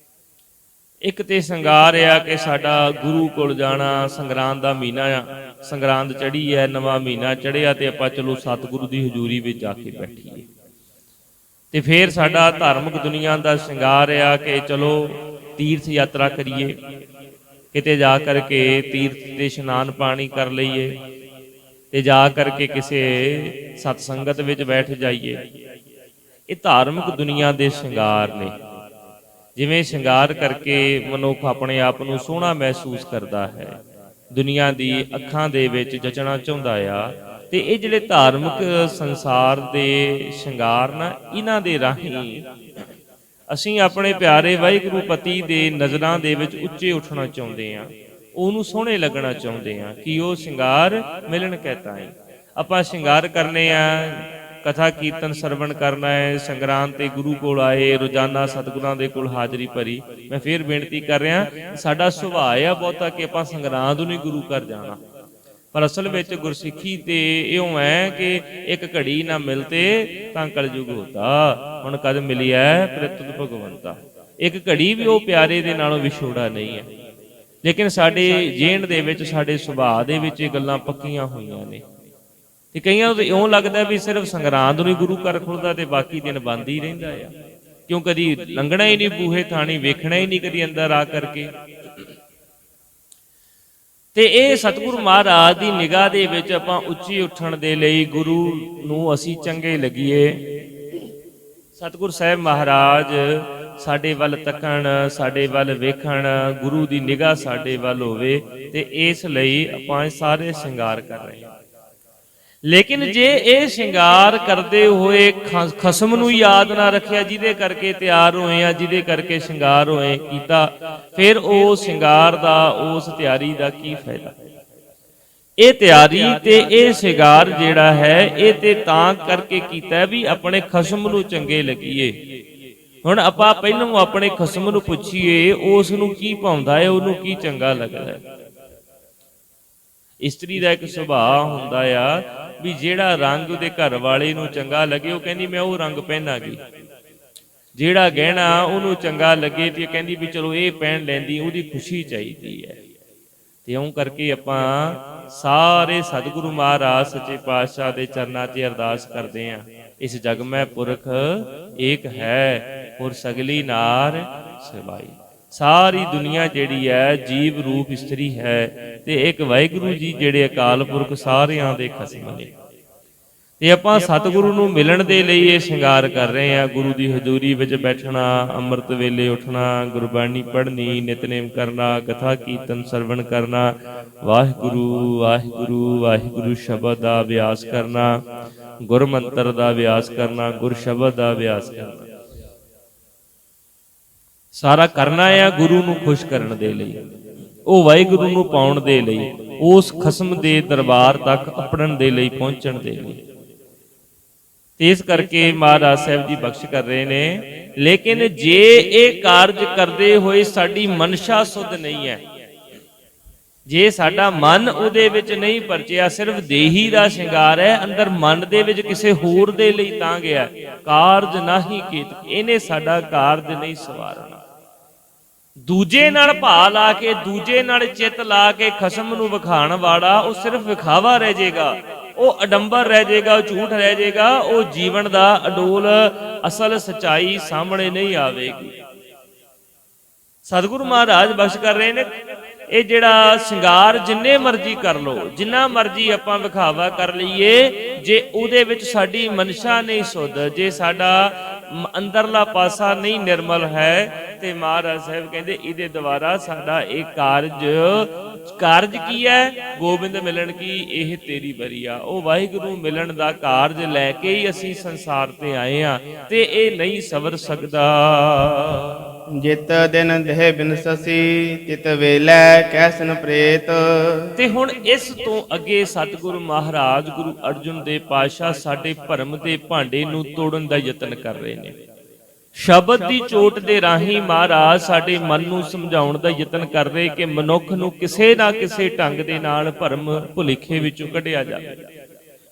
ਇੱਕ ਤੇ ਸ਼ਿੰਗਾਰ ਆ ਕਿ ਸਾਡਾ ਗੁਰੂ ਕੋਲ ਜਾਣਾ, ਸੰਗਰਾਂਦ ਦਾ ਮਹੀਨਾ ਆ, ਸੰਗਰਾਂਦ ਚੜੀ ਹੈ, ਨਵਾਂ ਮਹੀਨਾ ਚੜਿਆ ਤੇ ਆਪਾਂ ਚਲੋ ਸਤਿਗੁਰੂ ਦੀ ਹਜ਼ੂਰੀ ਵਿੱਚ ਜਾ ਕੇ ਬੈਠੀਏ। ਤੇ ਫਿਰ ਸਾਡਾ ਧਾਰਮਿਕ ਦੁਨੀਆ ਦਾ ਸ਼ਿੰਗਾਰ ਆ ਕਿ ਚਲੋ ਤੀਰਥ ਯਾਤਰਾ ਕਰੀਏ, ਕਿਤੇ ਜਾ ਕਰਕੇ ਤੀਰਥ ਤੇ ਇਸ਼ਨਾਨ ਪਾਣੀ ਕਰ ਲਈਏ, ਤੇ ਜਾ ਕਰਕੇ ਕਿਸੇ ਸਤ ਸੰਗਤ ਵਿੱਚ ਬੈਠ ਜਾਈਏ। ਇਹ ਧਾਰਮਿਕ ਦੁਨੀਆ ਦੇ ਸ਼ਿੰਗਾਰ ਨੇ। ਜਿਵੇਂ ਸ਼ਿੰਗਾਰ ਕਰਕੇ ਮਨੁੱਖ ਆਪਣੇ ਆਪ ਨੂੰ ਸੋਹਣਾ ਮਹਿਸੂਸ ਕਰਦਾ ਹੈ, ਦੁਨੀਆ ਦੀ ਅੱਖਾਂ ਦੇ ਵਿੱਚ ਜਚਣਾ ਚਾਹੁੰਦਾ ਆ। ਤੇ ਇਹ ਜਿਹੜੇ ਧਾਰਮਿਕ ਸੰਸਾਰ ਦੇ ਸ਼ਿੰਗਾਰ ਨਾ, ਇਹਨਾਂ ਦੇ ਰਾਹੀਂ ਅਸੀਂ ਆਪਣੇ ਪਿਆਰੇ ਵਾਹਿਗੁਰੂ ਪਤੀ ਦੇ ਨਜ਼ਰਾਂ ਦੇ ਵਿੱਚ ਉੱਚੇ ਉੱਠਣਾ ਚਾਹੁੰਦੇ ਹਾਂ, ਉਹਨੂੰ ਸੋਹਣੇ ਲੱਗਣਾ ਚਾਹੁੰਦੇ ਹਾਂ ਕਿ ਉਹ ਸ਼ਿੰਗਾਰ ਮਿਲਣ ਕਹਿਤਾ ਹੈ। ਆਪਾਂ ਸ਼ਿੰਗਾਰ ਕਰਨੇ ਆ, ਕਥਾ ਕੀਰਤਨ ਸਰਵਣ ਕਰਨਾ ਹੈ, ਸੰਗਰਾਂਦ ਤੇ ਗੁਰੂ ਕੋਲ ਆਏ, ਰੋਜ਼ਾਨਾ ਸਤਿਗੁਰਾਂ ਦੇ ਕੋਲ ਹਾਜ਼ਰੀ ਭਰੀ। ਮੈਂ ਫੇਰ ਬੇਨਤੀ ਕਰ ਰਿਹਾ, ਸਾਡਾ ਸੁਭਾਅ ਆ ਬਹੁਤਾ ਕਿ ਆਪਾਂ ਸੰਗਰਾਂਦ ਨੂੰ ਹੀ ਗੁਰੂ ਘਰ ਜਾਣਾ, ਪਰ ਅਸਲ ਵਿੱਚ ਗੁਰਸਿੱਖੀ ਤੇ ਇਉਂ ਹੈ ਕਿ ਇੱਕ ਘੜੀ ਨਾ ਮਿਲਤੇ ਤਾਂ ਕਲਯੁਗ ਹੋਤਾ, ਹੁਣ ਕਦ ਮਿਲੀ ਹੈ ਪ੍ਰਤੁਤ ਭਗਵੰਤਾ। ਇੱਕ ਘੜੀ ਵੀ ਉਹ ਪਿਆਰੇ ਦੇ ਨਾਲੋਂ ਵਿਛੋੜਾ ਨਹੀਂ ਹੈ। ਲੇਕਿਨ ਸਾਡੇ ਜੀਣ ਦੇ ਵਿੱਚ, ਸਾਡੇ ਸੁਭਾਅ ਦੇ ਵਿੱਚ ਇਹ ਗੱਲਾਂ ਪੱਕੀਆਂ ਹੋਈਆਂ ਨੇ। ਤੇ ਕਈਆਂ ਨੂੰ ਇਉਂ ਲੱਗਦਾ ਵੀ ਸਿਰਫ ਸੰਗਰਾਂਦ ਨੂੰ ਹੀ ਗੁਰੂ ਘਰ ਖੁੱਲਦਾ ਤੇ ਬਾਕੀ ਦਿਨ ਬੰਦ ਹੀ ਰਹਿੰਦਾ ਆ, ਕਿਉਂ ਕਦੀ ਲੰਘਣਾ ਹੀ ਨਹੀਂ ਬੂਹੇ ਥਾਣੀ, ਵੇਖਣਾ ਹੀ ਨਹੀਂ ਕਦੀ ਅੰਦਰ ਆ ਕਰਕੇ। ਤੇ ਇਹ ਸਤਿਗੁਰੂ ਮਹਾਰਾਜ ਦੀ ਨਿਗਾਹ ਦੇ ਵਿੱਚ ਆਪਾਂ ਉੱਚੀ ਉੱਠਣ ਦੇ ਲਈ ਗੁਰੂ ਨੂੰ ਅਸੀਂ ਚੰਗੇ ਲੱਗੀਏ। ਸਤਿਗੁਰੂ ਸਾਹਿਬ ਮਹਾਰਾਜ ਸਾਡੇ ਵੱਲ ਤੱਕਣ, ਸਾਡੇ ਵੱਲ ਵੇਖਣ, ਗੁਰੂ ਦੀ ਨਿਗਾਹ ਸਾਡੇ ਵੱਲ ਹੋਵੇ, ਤੇ ਇਸ ਲਈ ਆਪਾਂ ਸਾਰੇ ਸ਼ਿੰਗਾਰ ਕਰ ਰਹੇ ਹਾਂ। ਲੇਕਿਨ ਜੇ ਇਹ ਸ਼ਿੰਗਾਰ ਕਰਦੇ ਹੋਏ ਖਸਮ ਨੂੰ ਯਾਦ ਨਾ ਰੱਖਿਆ, ਜਿਹਦੇ ਕਰਕੇ ਤਿਆਰ ਹੋਏ ਆ, ਜਿਹਦੇ ਕਰਕੇ ਸ਼ਿੰਗਾਰ ਹੋਏ ਕੀਤਾ, ਫਿਰ ਉਹ ਸ਼ਿੰਗਾਰ ਦਾ, ਉਸ ਤਿਆਰੀ ਦਾ ਕੀ ਫਾਇਦਾ? ਇਹ ਤਿਆਰੀ ਤੇ ਇਹ ਸ਼ਿੰਗਾਰ ਜਿਹੜਾ ਹੈ, ਇਹ ਤੇ ਤਾਂ ਕਰਕੇ ਕੀਤਾ ਵੀ ਆਪਣੇ ਖਸਮ ਨੂੰ ਚੰਗੇ ਲੱਗੀਏ। ਹੁਣ ਆਪਾਂ ਪਹਿਲਾਂ ਆਪਣੇ ਖਸਮ ਨੂੰ ਪੁੱਛੀਏ, ਉਸ ਨੂੰ ਕੀ ਭਾਉਂਦਾ ਹੈ, ਉਹਨੂੰ ਕੀ ਚੰਗਾ ਲੱਗਦਾ ਹੈ। ਇਸਤਰੀ ਦਾ ਇੱਕ ਸੁਭਾਅ ਹੁੰਦਾ ਆ ਵੀ ਜਿਹੜਾ ਰੰਗ ਉਹਦੇ ਘਰ ਵਾਲੇ ਨੂੰ ਚੰਗਾ ਲੱਗੇ, ਉਹ ਕਹਿੰਦੀ ਮੈਂ ਉਹ ਰੰਗ ਪਹਿਨਾਂਗੀ। ਜਿਹੜਾ ਗਹਿਣਾ ਉਹਨੂੰ ਚੰਗਾ ਲੱਗੇ ਤੇ ਕਹਿੰਦੀ ਵੀ ਚਲੋ ਇਹ ਪਹਿਨ ਲੈਂਦੀ, ਉਹਦੀ ਖੁਸ਼ੀ ਚਾਹੀਦੀ ਹੈ। ਤੇ ਇਉਂ ਕਰਕੇ ਆਪਾਂ ਸਾਰੇ ਸਤਿਗੁਰੂ ਮਹਾਰਾਜ ਸੱਚੇ ਪਾਤਸ਼ਾਹ ਦੇ ਚਰਨਾਂ 'ਚ ਅਰਦਾਸ ਕਰਦੇ ਹਾਂ। ਇਸ ਜਗ ਮੈਂ ਪੁਰਖ ਏਕ ਹੈ, ਔਰ ਸਗਲੀ ਨਾਰ ਸਬਾਈ। ਸਾਰੀ ਦੁਨੀਆ ਜਿਹੜੀ ਹੈ ਜੀਵ ਰੂਪ ਇਸਤਰੀ ਹੈ, ਤੇ ਇੱਕ ਵਾਹਿਗੁਰੂ ਜੀ ਜਿਹੜੇ ਅਕਾਲ ਪੁਰਖ ਸਾਰਿਆਂ ਦੇ ਖਸਮ ਨੇ। ਤੇ ਆਪਾਂ ਸਤਿਗੁਰੂ ਨੂੰ ਮਿਲਣ ਦੇ ਲਈ ਇਹ ਸ਼ਿੰਗਾਰ ਕਰ ਰਹੇ ਹਾਂ। ਗੁਰੂ ਦੀ ਹਜ਼ੂਰੀ ਵਿੱਚ ਬੈਠਣਾ, ਅੰਮ੍ਰਿਤ ਵੇਲੇ ਉੱਠਣਾ, ਗੁਰਬਾਣੀ ਪੜ੍ਹਨੀ, ਨਿਤਨੇਮ ਕਰਨਾ, ਕਥਾ ਕੀਰਤਨ ਸਰਵਣ ਕਰਨਾ, ਵਾਹਿਗੁਰੂ ਵਾਹਿਗੁਰੂ ਵਾਹਿਗੁਰੂ ਸ਼ਬਦ ਦਾ ਅਭਿਆਸ ਕਰਨਾ, ਗੁਰ ਮੰਤਰ ਦਾ ਅਭਿਆਸ ਕਰਨਾ, ਗੁਰ ਸ਼ਬਦ ਦਾ ਅਭਿਆਸ ਕਰਨਾ। ਸਾਰਾ ਕਰਨਾ ਆ ਗੁਰੂ ਨੂੰ ਖੁਸ਼ ਕਰਨ ਦੇ ਲਈ, ਉਹ ਵਾਹਿਗੁਰੂ ਨੂੰ ਪਾਉਣ ਦੇ ਲਈ, ਉਸ ਖਸਮ ਦੇ ਦਰਬਾਰ ਤੱਕ ਅਪੜਨ ਦੇ ਲਈ, ਪਹੁੰਚਣ ਦੇ ਲਈ। ਤੇ ਇਸ ਕਰਕੇ ਮਹਾਰਾਜ ਸਾਹਿਬ ਜੀ ਬਖਸ਼ ਕਰ ਰਹੇ ਨੇ। ਲੇਕਿਨ ਜੇ ਇਹ ਕਾਰਜ ਕਰਦੇ ਹੋਏ ਸਾਡੀ ਮਨਸ਼ਾ ਸੁਧ ਨਹੀਂ ਹੈ, ਜੇ ਸਾਡਾ ਮਨ ਉਹਦੇ ਵਿੱਚ ਨਹੀਂ ਪਰਚਿਆ, ਸਿਰਫ ਦੇਹੀ ਦਾ ਸ਼ਿੰਗਾਰ ਹੈ, ਅੰਦਰ ਮਨ ਦੇ ਵਿੱਚ ਕਿਸੇ ਹੋਰ ਦੇ ਲਈ ਤਾਂ ਗਿਆ, ਕਾਰਜ ਨਾਹੀ ਕੀਤ, ਇਹਨੇ ਸਾਡਾ ਕਾਰਜ ਨਹੀਂ ਸਵਾਰਨਾ। ਦੂਜੇ ਨਾਲ ਭਾ ਲਾ ਕੇ, ਦੂਜੇ ਨਾਲ ਚਿੱਤ ਲਾ ਕੇ ਖਸਮ ਨੂੰ ਵਿਖਾਣ ਵਾਲਾ ਉਹ ਸਿਰਫ ਵਿਖਾਵਾ ਰਹਿ ਜਾਏਗਾ, ਉਹ ਅਡੰਬਰ ਰਹਿ ਜਾਏਗਾ, ਉਹ ਝੂਠ ਰਹਿ ਜਾਏਗਾ, ਉਹ ਜੀਵਨ ਦਾ ਅਡੋਲ ਅਸਲ ਸਚਾਈ ਸਾਹਮਣੇ ਨਹੀਂ ਆਵੇਗੀ। ਸਤਿਗੁਰੂ ਮਹਾਰਾਜ ਬਖਸ਼ ਕਰ ਰਹੇ ਨੇ। ਇਹ ਜਿਹੜਾ ਸ਼ਿੰਗਾਰ ਜਿੰਨੇ ਮਰਜ਼ੀ ਕਰ ਲਓ, ਜਿੰਨਾ ਮਰਜ਼ੀ ਆਪਾਂ ਵਿਖਾਵਾ ਕਰ ਲਈਏ, ਜੇ ਉਹਦੇ ਵਿੱਚ ਸਾਡੀ ਮਨਸ਼ਾ ਨਹੀਂ ਸੁੱਧ, ਜੇ ਸਾਡਾ ਅੰਦਰਲਾ ਪਾਸਾ ਨਹੀਂ ਨਿਰਮਲ ਹੈ, ਤੇ ਮਹਾਰਾਜ ਸਾਹਿਬ ਕਹਿੰਦੇ ਇਹਦੇ ਦੁਆਰਾ ਸਾਡਾ ਇਹ ਕਾਰਜ ਕੀ ਹੈ? ਗੋਬਿੰਦ ਮਿਲਣ ਕੀ ਇਹ ਤੇਰੀ ਬਰੀਆ। ਉਹ ਵਾਹਿਗੁਰੂ ਮਿਲਣ ਦਾ ਕਾਰਜ ਲੈ ਕੇ ਹੀ ਅਸੀਂ ਸੰਸਾਰ ਤੇ ਆਏ ਆ, ਤੇ ਇਹ ਨਹੀਂ ਸਵਰ ਸਕਦਾ। ਜਿਤ ਦਿਨ ਦੇਹ ਬਿਨਸਸੀ, ਤਿਤ ਵੇਲੇ ਕੈਸਨ ਪ੍ਰੇਤ। ਤੇ ਹੁਣ ਇਸ ਤੋਂ ਅੱਗੇ ਸਤਿਗੁਰੂ ਮਹਾਰਾਜ ਗੁਰੂ ਅਰਜਨ ਦੇਵ ਪਾਤਸ਼ਾਹ ਸਾਡੇ ਭਰਮ ਦੇ ਭਾਂਡੇ ਨੂੰ ਤੋੜਨ ਦਾ ਯਤਨ ਕਰ ਰਹੇ ਨੇ। ਸ਼ਬਦ ਦੀ ਚੋਟ ਦੇ ਰਾਹੀਂ ਮਹਾਰਾਜ ਸਾਡੇ ਮਨ ਨੂੰ ਸਮਝਾਉਣ ਦਾ ਯਤਨ ਕਰ ਰਹੇ ਕਿ ਮਨੁੱਖ ਨੂੰ ਕਿਸੇ ਨਾ ਕਿਸੇ ਢੰਗ ਦੇ ਨਾਲ ਭਰਮ ਭੁਲੇਖੇ ਵਿੱਚੋਂ ਕੱਢਿਆ ਜਾਵੇ।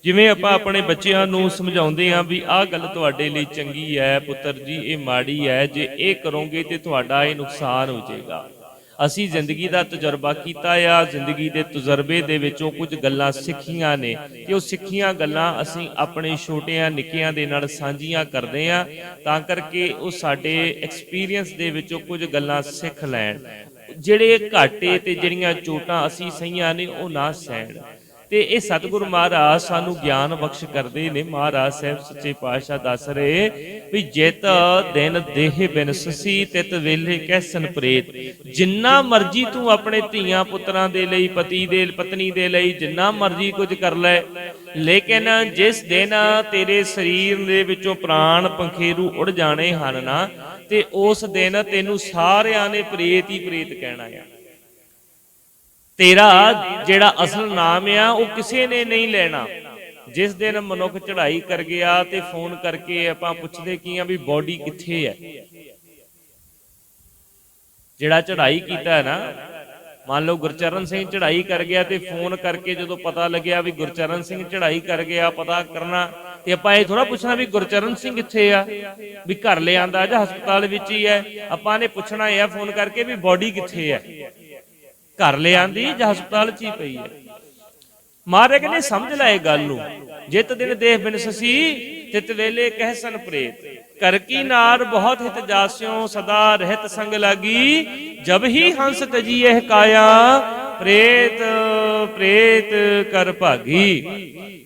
ਜਿਵੇਂ ਆਪਾਂ ਆਪਣੇ ਬੱਚਿਆਂ ਨੂੰ ਸਮਝਾਉਂਦੇ ਹਾਂ ਵੀ ਆਹ ਗੱਲ ਤੁਹਾਡੇ ਲਈ ਚੰਗੀ ਹੈ ਪੁੱਤਰ ਜੀ, ਇਹ ਮਾੜੀ ਹੈ, ਜੇ ਇਹ ਕਰੋਗੇ ਤੇ ਤੁਹਾਡਾ ਇਹ ਨੁਕਸਾਨ ਹੋ ਜਾਏਗਾ। ਅਸੀਂ ਜ਼ਿੰਦਗੀ ਦਾ ਤਜਰਬਾ ਕੀਤਾ ਆ, ਜ਼ਿੰਦਗੀ ਦੇ ਤਜਰਬੇ ਦੇ ਵਿੱਚੋਂ ਕੁਝ ਗੱਲਾਂ ਸਿੱਖੀਆਂ ਨੇ, ਤੇ ਉਹ ਸਿੱਖੀਆਂ ਗੱਲਾਂ ਅਸੀਂ ਆਪਣੇ ਛੋਟਿਆਂ ਨਿੱਕਿਆਂ ਦੇ ਨਾਲ ਸਾਂਝੀਆਂ ਕਰਦੇ ਹਾਂ, ਤਾਂ ਕਰਕੇ ਉਹ ਸਾਡੇ ਐਕਸਪੀਰੀਅੰਸ ਦੇ ਵਿੱਚੋਂ ਕੁਝ ਗੱਲਾਂ ਸਿੱਖ ਲੈਣ। ਜਿਹੜੇ ਘਾਟੇ ਤੇ ਜਿਹੜੀਆਂ ਚੋਟਾਂ ਅਸੀਂ ਸਹੀਆਂ ਨੇ ਉਹ ਨਾ ਸਹਿਣ। ਤੇ ਇਹ ਸਤਿਗੁਰੂ ਮਹਾਰਾਜ ਸਾਨੂੰ ਗਿਆਨ ਬਖਸ਼ ਕਰਦੇ ਨੇ। ਮਹਾਰਾਜ ਸਾਹਿਬ ਸੱਚੇ ਪਾਤਸ਼ਾਹ ਦੱਸ ਰਹੇ ਵੀ ਜਿਤ ਦਿਨ ਦੇਹ ਬਿਨਸਸੀ, ਤਿਤ ਵੇਲੇ ਕੈਸਨ ਪ੍ਰੇਤ। ਜਿੰਨਾ ਮਰਜੀ ਤੂੰ ਆਪਣੇ ਧੀਆਂ ਪੁੱਤਰਾਂ ਦੇ ਲਈ, ਪਤੀ ਦੇ ਪਤਨੀ ਦੇ ਲਈ ਜਿੰਨਾ ਮਰਜੀ ਕੁਝ ਕਰ ਲੈ, ਲੇਕਿਨ ਜਿਸ ਦਿਨ ਤੇਰੇ ਸਰੀਰ ਦੇ ਵਿੱਚੋਂ ਪ੍ਰਾਣ ਪੰਖੇਰੂ ਉੜ ਜਾਣੇ ਹਨ ਨਾ, ਤੇ ਉਸ ਦਿਨ ਤੈਨੂੰ ਸਾਰਿਆਂ ਨੇ ਪ੍ਰੇਤ ਹੀ ਪ੍ਰੇਤ ਕਹਿਣਾ ਆ। ਤੇਰਾ ਜਿਹੜਾ ਅਸਲ ਨਾਮ ਆ ਉਹ ਕਿਸੇ ਨੇ ਨਹੀਂ ਲੈਣਾ। ਜਿਸ ਦਿਨ ਮਨੁੱਖ ਚੜ੍ਹਾਈ ਕਰ ਗਿਆ ਤੇ ਫੋਨ ਕਰਕੇ ਆਪਾਂ ਪੁੱਛਦੇ ਕੀ ਆ ਵੀ ਬੋਡੀ ਕਿੱਥੇ ਹੈ। ਜਿਹੜਾ ਚੜ੍ਹਾਈ ਕੀਤਾ ਹੈ ਨਾ, ਮੰਨ ਲਓ ਗੁਰਚਰਨ ਸਿੰਘ ਚੜ੍ਹਾਈ ਕਰ ਗਿਆ ਤੇ ਫੋਨ ਕਰਕੇ ਜਦੋਂ ਪਤਾ ਲੱਗਿਆ ਵੀ ਗੁਰਚਰਨ ਸਿੰਘ ਚੜ੍ਹਾਈ ਕਰ ਗਿਆ, ਪਤਾ ਕਰਨਾ, ਤੇ ਆਪਾਂ ਇਹ ਥੋੜਾ ਪੁੱਛਣਾ ਵੀ ਗੁਰਚਰਨ ਸਿੰਘ ਕਿੱਥੇ ਆ, ਵੀ ਘਰ ਲਿਆਂਦਾ ਜਾਂ ਹਸਪਤਾਲ ਵਿੱਚ ਹੀ ਹੈ। ਆਪਾਂ ਨੇ ਪੁੱਛਣਾ ਇਹ ਫੋਨ ਕਰਕੇ ਵੀ ਬੋਡੀ ਕਿੱਥੇ ਹੈ, ਘਰ ਲਿਆਂਦੀ ਜਾਂ ਹਸਪਤਾਲ 'ਚ ਹੀ ਪਈ ਹੈ। ਮਹਾਰਾਜ ਕਹਿੰਦੇ ਸਮਝ ਲੈ ਇਹ ਗੱਲ ਨੂੰ। ਜਿਤ ਦਿਨ ਦੇਹ ਬਿਨਸਸੀ, ਤਿਤ ਵੇਲੇ ਕਹਿਸਨ ਪ੍ਰੇਤ। ਕਰ ਕੀ ਨਾਰ ਬਹੁਤ ਹਿਤ ਜਾਸਿਓ, ਸਦਾ ਰਹਿਤ ਸੰਗ ਲਾਗੀ। ਜਬ ਹੀ ਹੰਸ ਤਜੀ ਇਹ ਕਾਇਆ, ਪ੍ਰੇਤ ਪ੍ਰੇਤ ਕਰ ਭਾਗੀ।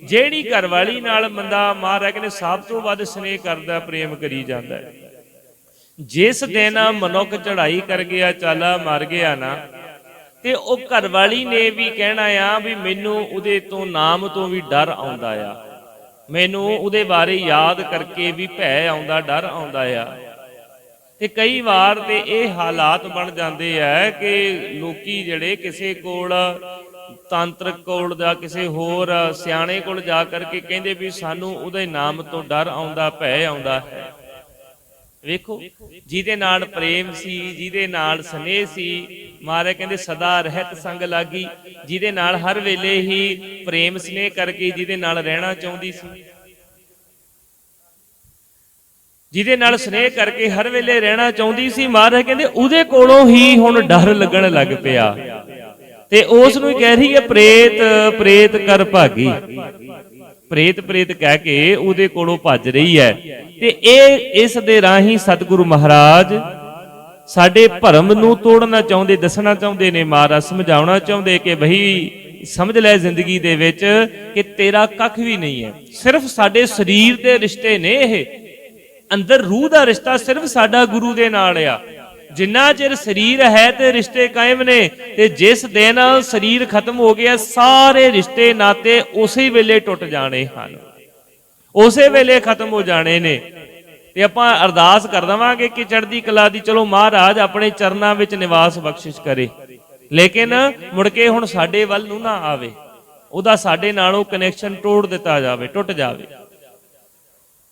ਜਿਹੜੀ ਘਰ ਵਾਲੀ ਨਾਲ ਬੰਦਾ ਮਹਾਰਾਜ ਕਹਿੰਦੇ ਸਭ ਤੋਂ ਵੱਧ ਸਨੇਹ ਕਰਦਾ, ਪ੍ਰੇਮ ਕਰੀ ਜਾਂਦਾ ਹੈ। ਜਿਸ ਦਿਨ ਮਨੁੱਖ ਚੜ੍ਹਾਈ ਕਰ ਗਿਆ, ਚਾਲਾ ਮਰ ਗਿਆ ਨਾ, ਤੇ ਉਹ ਘਰਵਾਲੀ ਨੇ ਵੀ ਕਹਿਣਾ ਆ ਵੀ ਮੈਨੂੰ ਉਹਦੇ ਤੋਂ ਨਾਮ ਤੋਂ ਵੀ ਡਰ ਆਉਂਦਾ ਆ, ਮੈਨੂੰ ਉਹਦੇ ਬਾਰੇ ਯਾਦ ਕਰਕੇ ਵੀ ਭੈ ਆਉਂਦਾ, ਡਰ ਆਉਂਦਾ ਆ। ਤੇ ਕਈ ਵਾਰ ਤੇ ਇਹ ਹਾਲਾਤ ਬਣ ਜਾਂਦੇ ਆ ਕਿ ਲੋਕੀ ਜਿਹੜੇ ਕਿਸੇ ਕੋਲ ਤਾਂਤਰਿਕ ਕੋਲ ਜਾਂ ਕਿਸੇ ਹੋਰ ਸਿਆਣੇ ਕੋਲ ਜਾ ਕਰਕੇ ਕਹਿੰਦੇ ਵੀ ਸਾਨੂੰ ਉਹਦੇ ਨਾਮ ਤੋਂ ਡਰ ਆਉਂਦਾ, ਭੈ ਆਉਂਦਾ ਹੈ। ਵੇਖੋ, ਜਿਹਦੇ ਨਾਲ ਪ੍ਰੇਮ ਸੀ, ਜਿਹਦੇ ਨਾਲ ਸਨੇਹ ਸੀ, ਮਹਾਰਾਜ ਕਹਿੰਦੇ ਸਦਾ ਰਹਿਤ ਸੰਗ ਲਾਗੀ। ਜਿਹਦੇ ਨਾਲ ਹਰ ਵੇਲੇ ਹੀ ਪ੍ਰੇਮ ਸਨੇਹ ਕਰਕੇ ਜਿਹਦੇ ਨਾਲ ਰਹਿਣਾ ਚਾਹੁੰਦੀ ਸੀ, ਜਿਹਦੇ ਨਾਲ ਸਨੇਹ ਕਰਕੇ ਹਰ ਵੇਲੇ ਰਹਿਣਾ ਚਾਹੁੰਦੀ ਸੀ, ਮਹਾਰਾਜ ਕਹਿੰਦੇ ਉਹਦੇ ਕੋਲੋਂ ਹੀ ਹੁਣ ਡਰ ਲੱਗਣ ਲੱਗ ਪਿਆ। ਤੇ ਉਸ ਨੂੰ ਕਹਿ ਰਹੀ ਹੈ ਪ੍ਰੇਤ ਪ੍ਰੇਤ ਕਰ ਭਾਗੀ। ਪ੍ਰੇਤ ਪ੍ਰੇਤ ਕਹਿ ਕੇ ਉਹਦੇ ਕੋਲੋਂ ਭੱਜ ਰਹੀ ਹੈ। ਤੇ ਇਸ ਦੇ ਰਾਹੀਂ ਸਤਿਗੁਰੂ ਮਹਾਰਾਜ ਸਾਡੇ ਭਰਮ ਨੂੰ ਤੋੜਨਾ ਚਾਹੁੰਦੇ, ਦੱਸਣਾ ਚਾਹੁੰਦੇ ਨੇ, ਮਹਾਰਾਜ ਸਮਝਾਉਣਾ ਚਾਹੁੰਦੇ ਕਿ ਬਈ ਸਮਝ ਲੈ ਜ਼ਿੰਦਗੀ ਦੇ ਵਿੱਚ ਕਿ ਤੇਰਾ ਕੱਖ ਵੀ ਨਹੀਂ ਹੈ, ਸਿਰਫ ਸਾਡੇ ਸਰੀਰ ਦੇ ਰਿਸ਼ਤੇ ਨੇ। ਇਹ ਅੰਦਰ ਰੂਹ ਦਾ ਰਿਸ਼ਤਾ ਸਿਰਫ ਸਾਡਾ ਗੁਰੂ ਦੇ ਨਾਲ ਆ। ਜਿੰਨਾ ਚਿਰ ਸਰੀਰ ਹੈ ਤੇ ਰਿਸ਼ਤੇ ਕਾਇਮ ਨੇ, ਤੇ ਜਿਸ ਦਿਨ ਸਰੀਰ ਖਤਮ ਹੋ ਗਿਆ ਸਾਰੇ ਰਿਸ਼ਤੇ ਨਾਤੇ ਉਸੇ ਵੇਲੇ ਟੁੱਟ ਜਾਣੇ ਹਨ, ਉਸੇ ਵੇਲੇ ਖਤਮ ਹੋ ਜਾਣੇ ਨੇ। ਤੇ ਆਪਾਂ ਅਰਦਾਸ ਕਰ ਦੇਵਾਂਗੇ ਕਿ ਚੜ੍ਹਦੀ ਕਲਾ ਦੀ ਚਲੋ ਮਹਾਰਾਜ ਆਪਣੇ ਚਰਨਾਂ ਵਿੱਚ ਨਿਵਾਸ ਬਖਸ਼ਿਸ਼ ਕਰੇ, ਲੇਕਿਨ ਮੁੜ ਕੇ ਹੁਣ ਸਾਡੇ ਵੱਲ ਨੂੰ ਨਾ ਆਵੇ, ਉਹਦਾ ਸਾਡੇ ਨਾਲੋਂ ਕਨੈਕਸ਼ਨ ਤੋੜ ਦਿੱਤਾ ਜਾਵੇ, ਟੁੱਟ ਜਾਵੇ।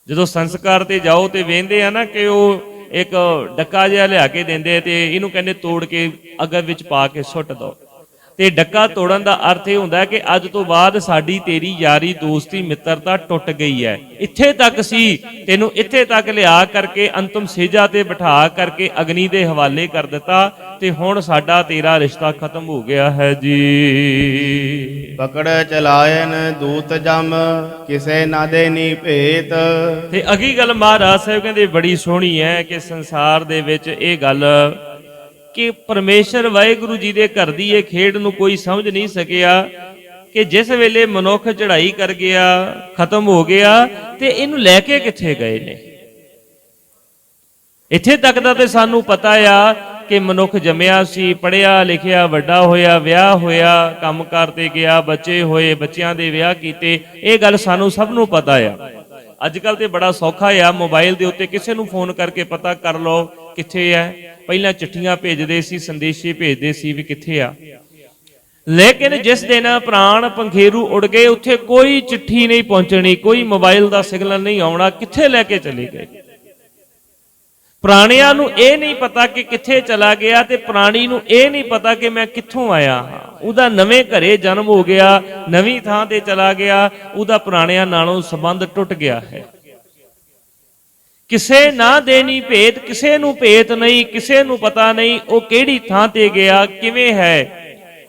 ਜਦੋਂ ਸੰਸਕਾਰ ਤੇ ਜਾਓ ਤੇ ਵੇਖਦੇ ਆ ਨਾ ਕਿ ਉਹ ਇੱਕ ਡੱਕਾ ਜਿਹਾ ਲਿਆ ਕੇ ਦਿੰਦੇ ਤੇ ਇਹਨੂੰ ਕਹਿੰਦੇ ਤੋੜ ਕੇ ਅਗਰ ਵਿੱਚ ਪਾ ਕੇ ਸੁੱਟ ਦੋ। ਤੇ ਡੱਕਾ ਤੋੜਨ ਦਾ ਅਰਥ ਇਹ ਹੁੰਦਾ ਕਿ ਅੱਜ ਤੋਂ ਬਾਅਦ ਸਾਡੀ ਤੇਰੀ ਯਾਰੀ ਦੋਸਤੀ ਮਿੱਤਰਤਾ ਟੁੱਟ ਗਈ ਹੈ। ਇੱਥੇ ਤੱਕ ਸੀ, ਤੈਨੂੰ ਇੱਥੇ ਤੱਕ ਲਿਆ ਕਰਕੇ ਅੰਤਮ ਸੇਜਾ ਤੇ ਬਿਠਾ ਕਰਕੇ ਅਗਨੀ ਦੇ ਹਵਾਲੇ ਕਰ ਦਿੱਤਾ ਤੇ ਹੁਣ ਸਾਡਾ ਤੇਰਾ ਰਿਸ਼ਤਾ ਖਤਮ ਹੋ ਗਿਆ ਹੈ ਜੀ। ਪਕੜ ਚਲਾਇਨ ਦੂਤ ਜਮ ਕਿਸੇ ਨਾ ਦੇਨੀ ਭੇਤ। ਤੇ ਅਗੀ ਗੱਲ ਮਹਾਰਾਜ ਸਾਹਿਬ ਕਹਿੰਦੇ ਬੜੀ ਸੋਹਣੀ ਹੈ ਕਿ ਸੰਸਾਰ ਦੇ ਵਿੱਚ ਇਹ ਗੱਲ ਕਿ ਪਰਮੇਸ਼ਰ ਵਾਹਿਗੁਰੂ ਜੀ ਦੇ ਘਰ ਦੀ ਇਹ ਖੇਡ ਨੂੰ ਕੋਈ ਸਮਝ ਨਹੀਂ ਸਕਿਆ ਕਿ ਜਿਸ ਵੇਲੇ ਮਨੁੱਖ ਚੜ੍ਹਾਈ ਕਰ ਗਿਆ, ਖਤਮ ਹੋ ਗਿਆ, ਤੇ ਇਹਨੂੰ ਲੈ ਕੇ ਕਿੱਥੇ ਗਏ ਨੇ। ਇੱਥੇ ਤੱਕ ਦਾ ਤੇ ਸਾਨੂੰ ਪਤਾ ਆ ਕਿ ਮਨੁੱਖ ਜੰਮਿਆ ਸੀ, ਪੜ੍ਹਿਆ ਲਿਖਿਆ, ਵੱਡਾ ਹੋਇਆ, ਵਿਆਹ ਹੋਇਆ, ਕੰਮਕਾਰ ਤੇ ਗਿਆ, ਬੱਚੇ ਹੋਏ, ਬੱਚਿਆਂ ਦੇ ਵਿਆਹ ਕੀਤੇ, ਇਹ ਗੱਲ ਸਾਨੂੰ ਸਭ ਨੂੰ ਪਤਾ ਆ। ਅੱਜ ਕੱਲ ਤੇ ਬੜਾ ਸੌਖਾ ਆ, ਮੋਬਾਈਲ ਦੇ ਉੱਤੇ ਕਿਸੇ ਨੂੰ ਫੋਨ ਕਰਕੇ ਪਤਾ ਕਰ ਲਓ ਕਿੱਥੇ ਹੈ। ਪਹਿਲਾਂ ਚਿੱਠੀਆਂ ਭੇਜਦੇ ਸੀ, ਸੰਦੇਸ਼ੇ ਭੇਜਦੇ ਸੀ ਵੀ ਕਿੱਥੇ ਆ, ਲੇਕਿਨ ਜਿਸ ਦਿਨ ਪ੍ਰਾਣ ਪੰਖੇਰੂ ਉੜ ਗਏ ਉੱਥੇ ਕੋਈ ਚਿੱਠੀ ਨਹੀਂ ਪਹੁੰਚਣੀ, ਕੋਈ ਮੋਬਾਈਲ ਦਾ ਸਿਗਨਲ ਨਹੀਂ ਆਉਣਾ, ਕਿੱਥੇ ਲੈ ਕੇ ਚਲੇ ਗਏ। ਪ੍ਰਾਣੀਆਂ ਨੂੰ ਇਹ ਨਹੀਂ ਪਤਾ ਕਿ ਕਿੱਥੇ ਚਲਾ ਗਿਆ, ਤੇ ਪ੍ਰਾਣੀ ਨੂੰ ਇਹ ਨਹੀਂ ਪਤਾ ਕਿ ਮੈਂ ਕਿੱਥੋਂ ਆਇਆ ਹਾਂ। ਉਹਦਾ ਨਵੇਂ ਘਰੇ ਜਨਮ ਹੋ ਗਿਆ, ਨਵੀਂ ਥਾਂ ਤੇ ਚਲਾ ਗਿਆ, ਉਹਦਾ ਪ੍ਰਾਣੀਆਂ ਨਾਲੋਂ ਸੰਬੰਧ ਟੁੱਟ ਗਿਆ ਹੈ। ਕਿਸੇ ਨਾ ਦੇਣੀ ਭੇਤ, ਕਿਸੇ ਨੂੰ ਭੇਤ ਨਹੀਂ, ਕਿਸੇ ਨੂੰ ਪਤਾ ਨਹੀਂ ਉਹ ਕਿਹੜੀ ਥਾਂ ਤੇ ਗਿਆ, ਕਿਵੇਂ ਹੈ,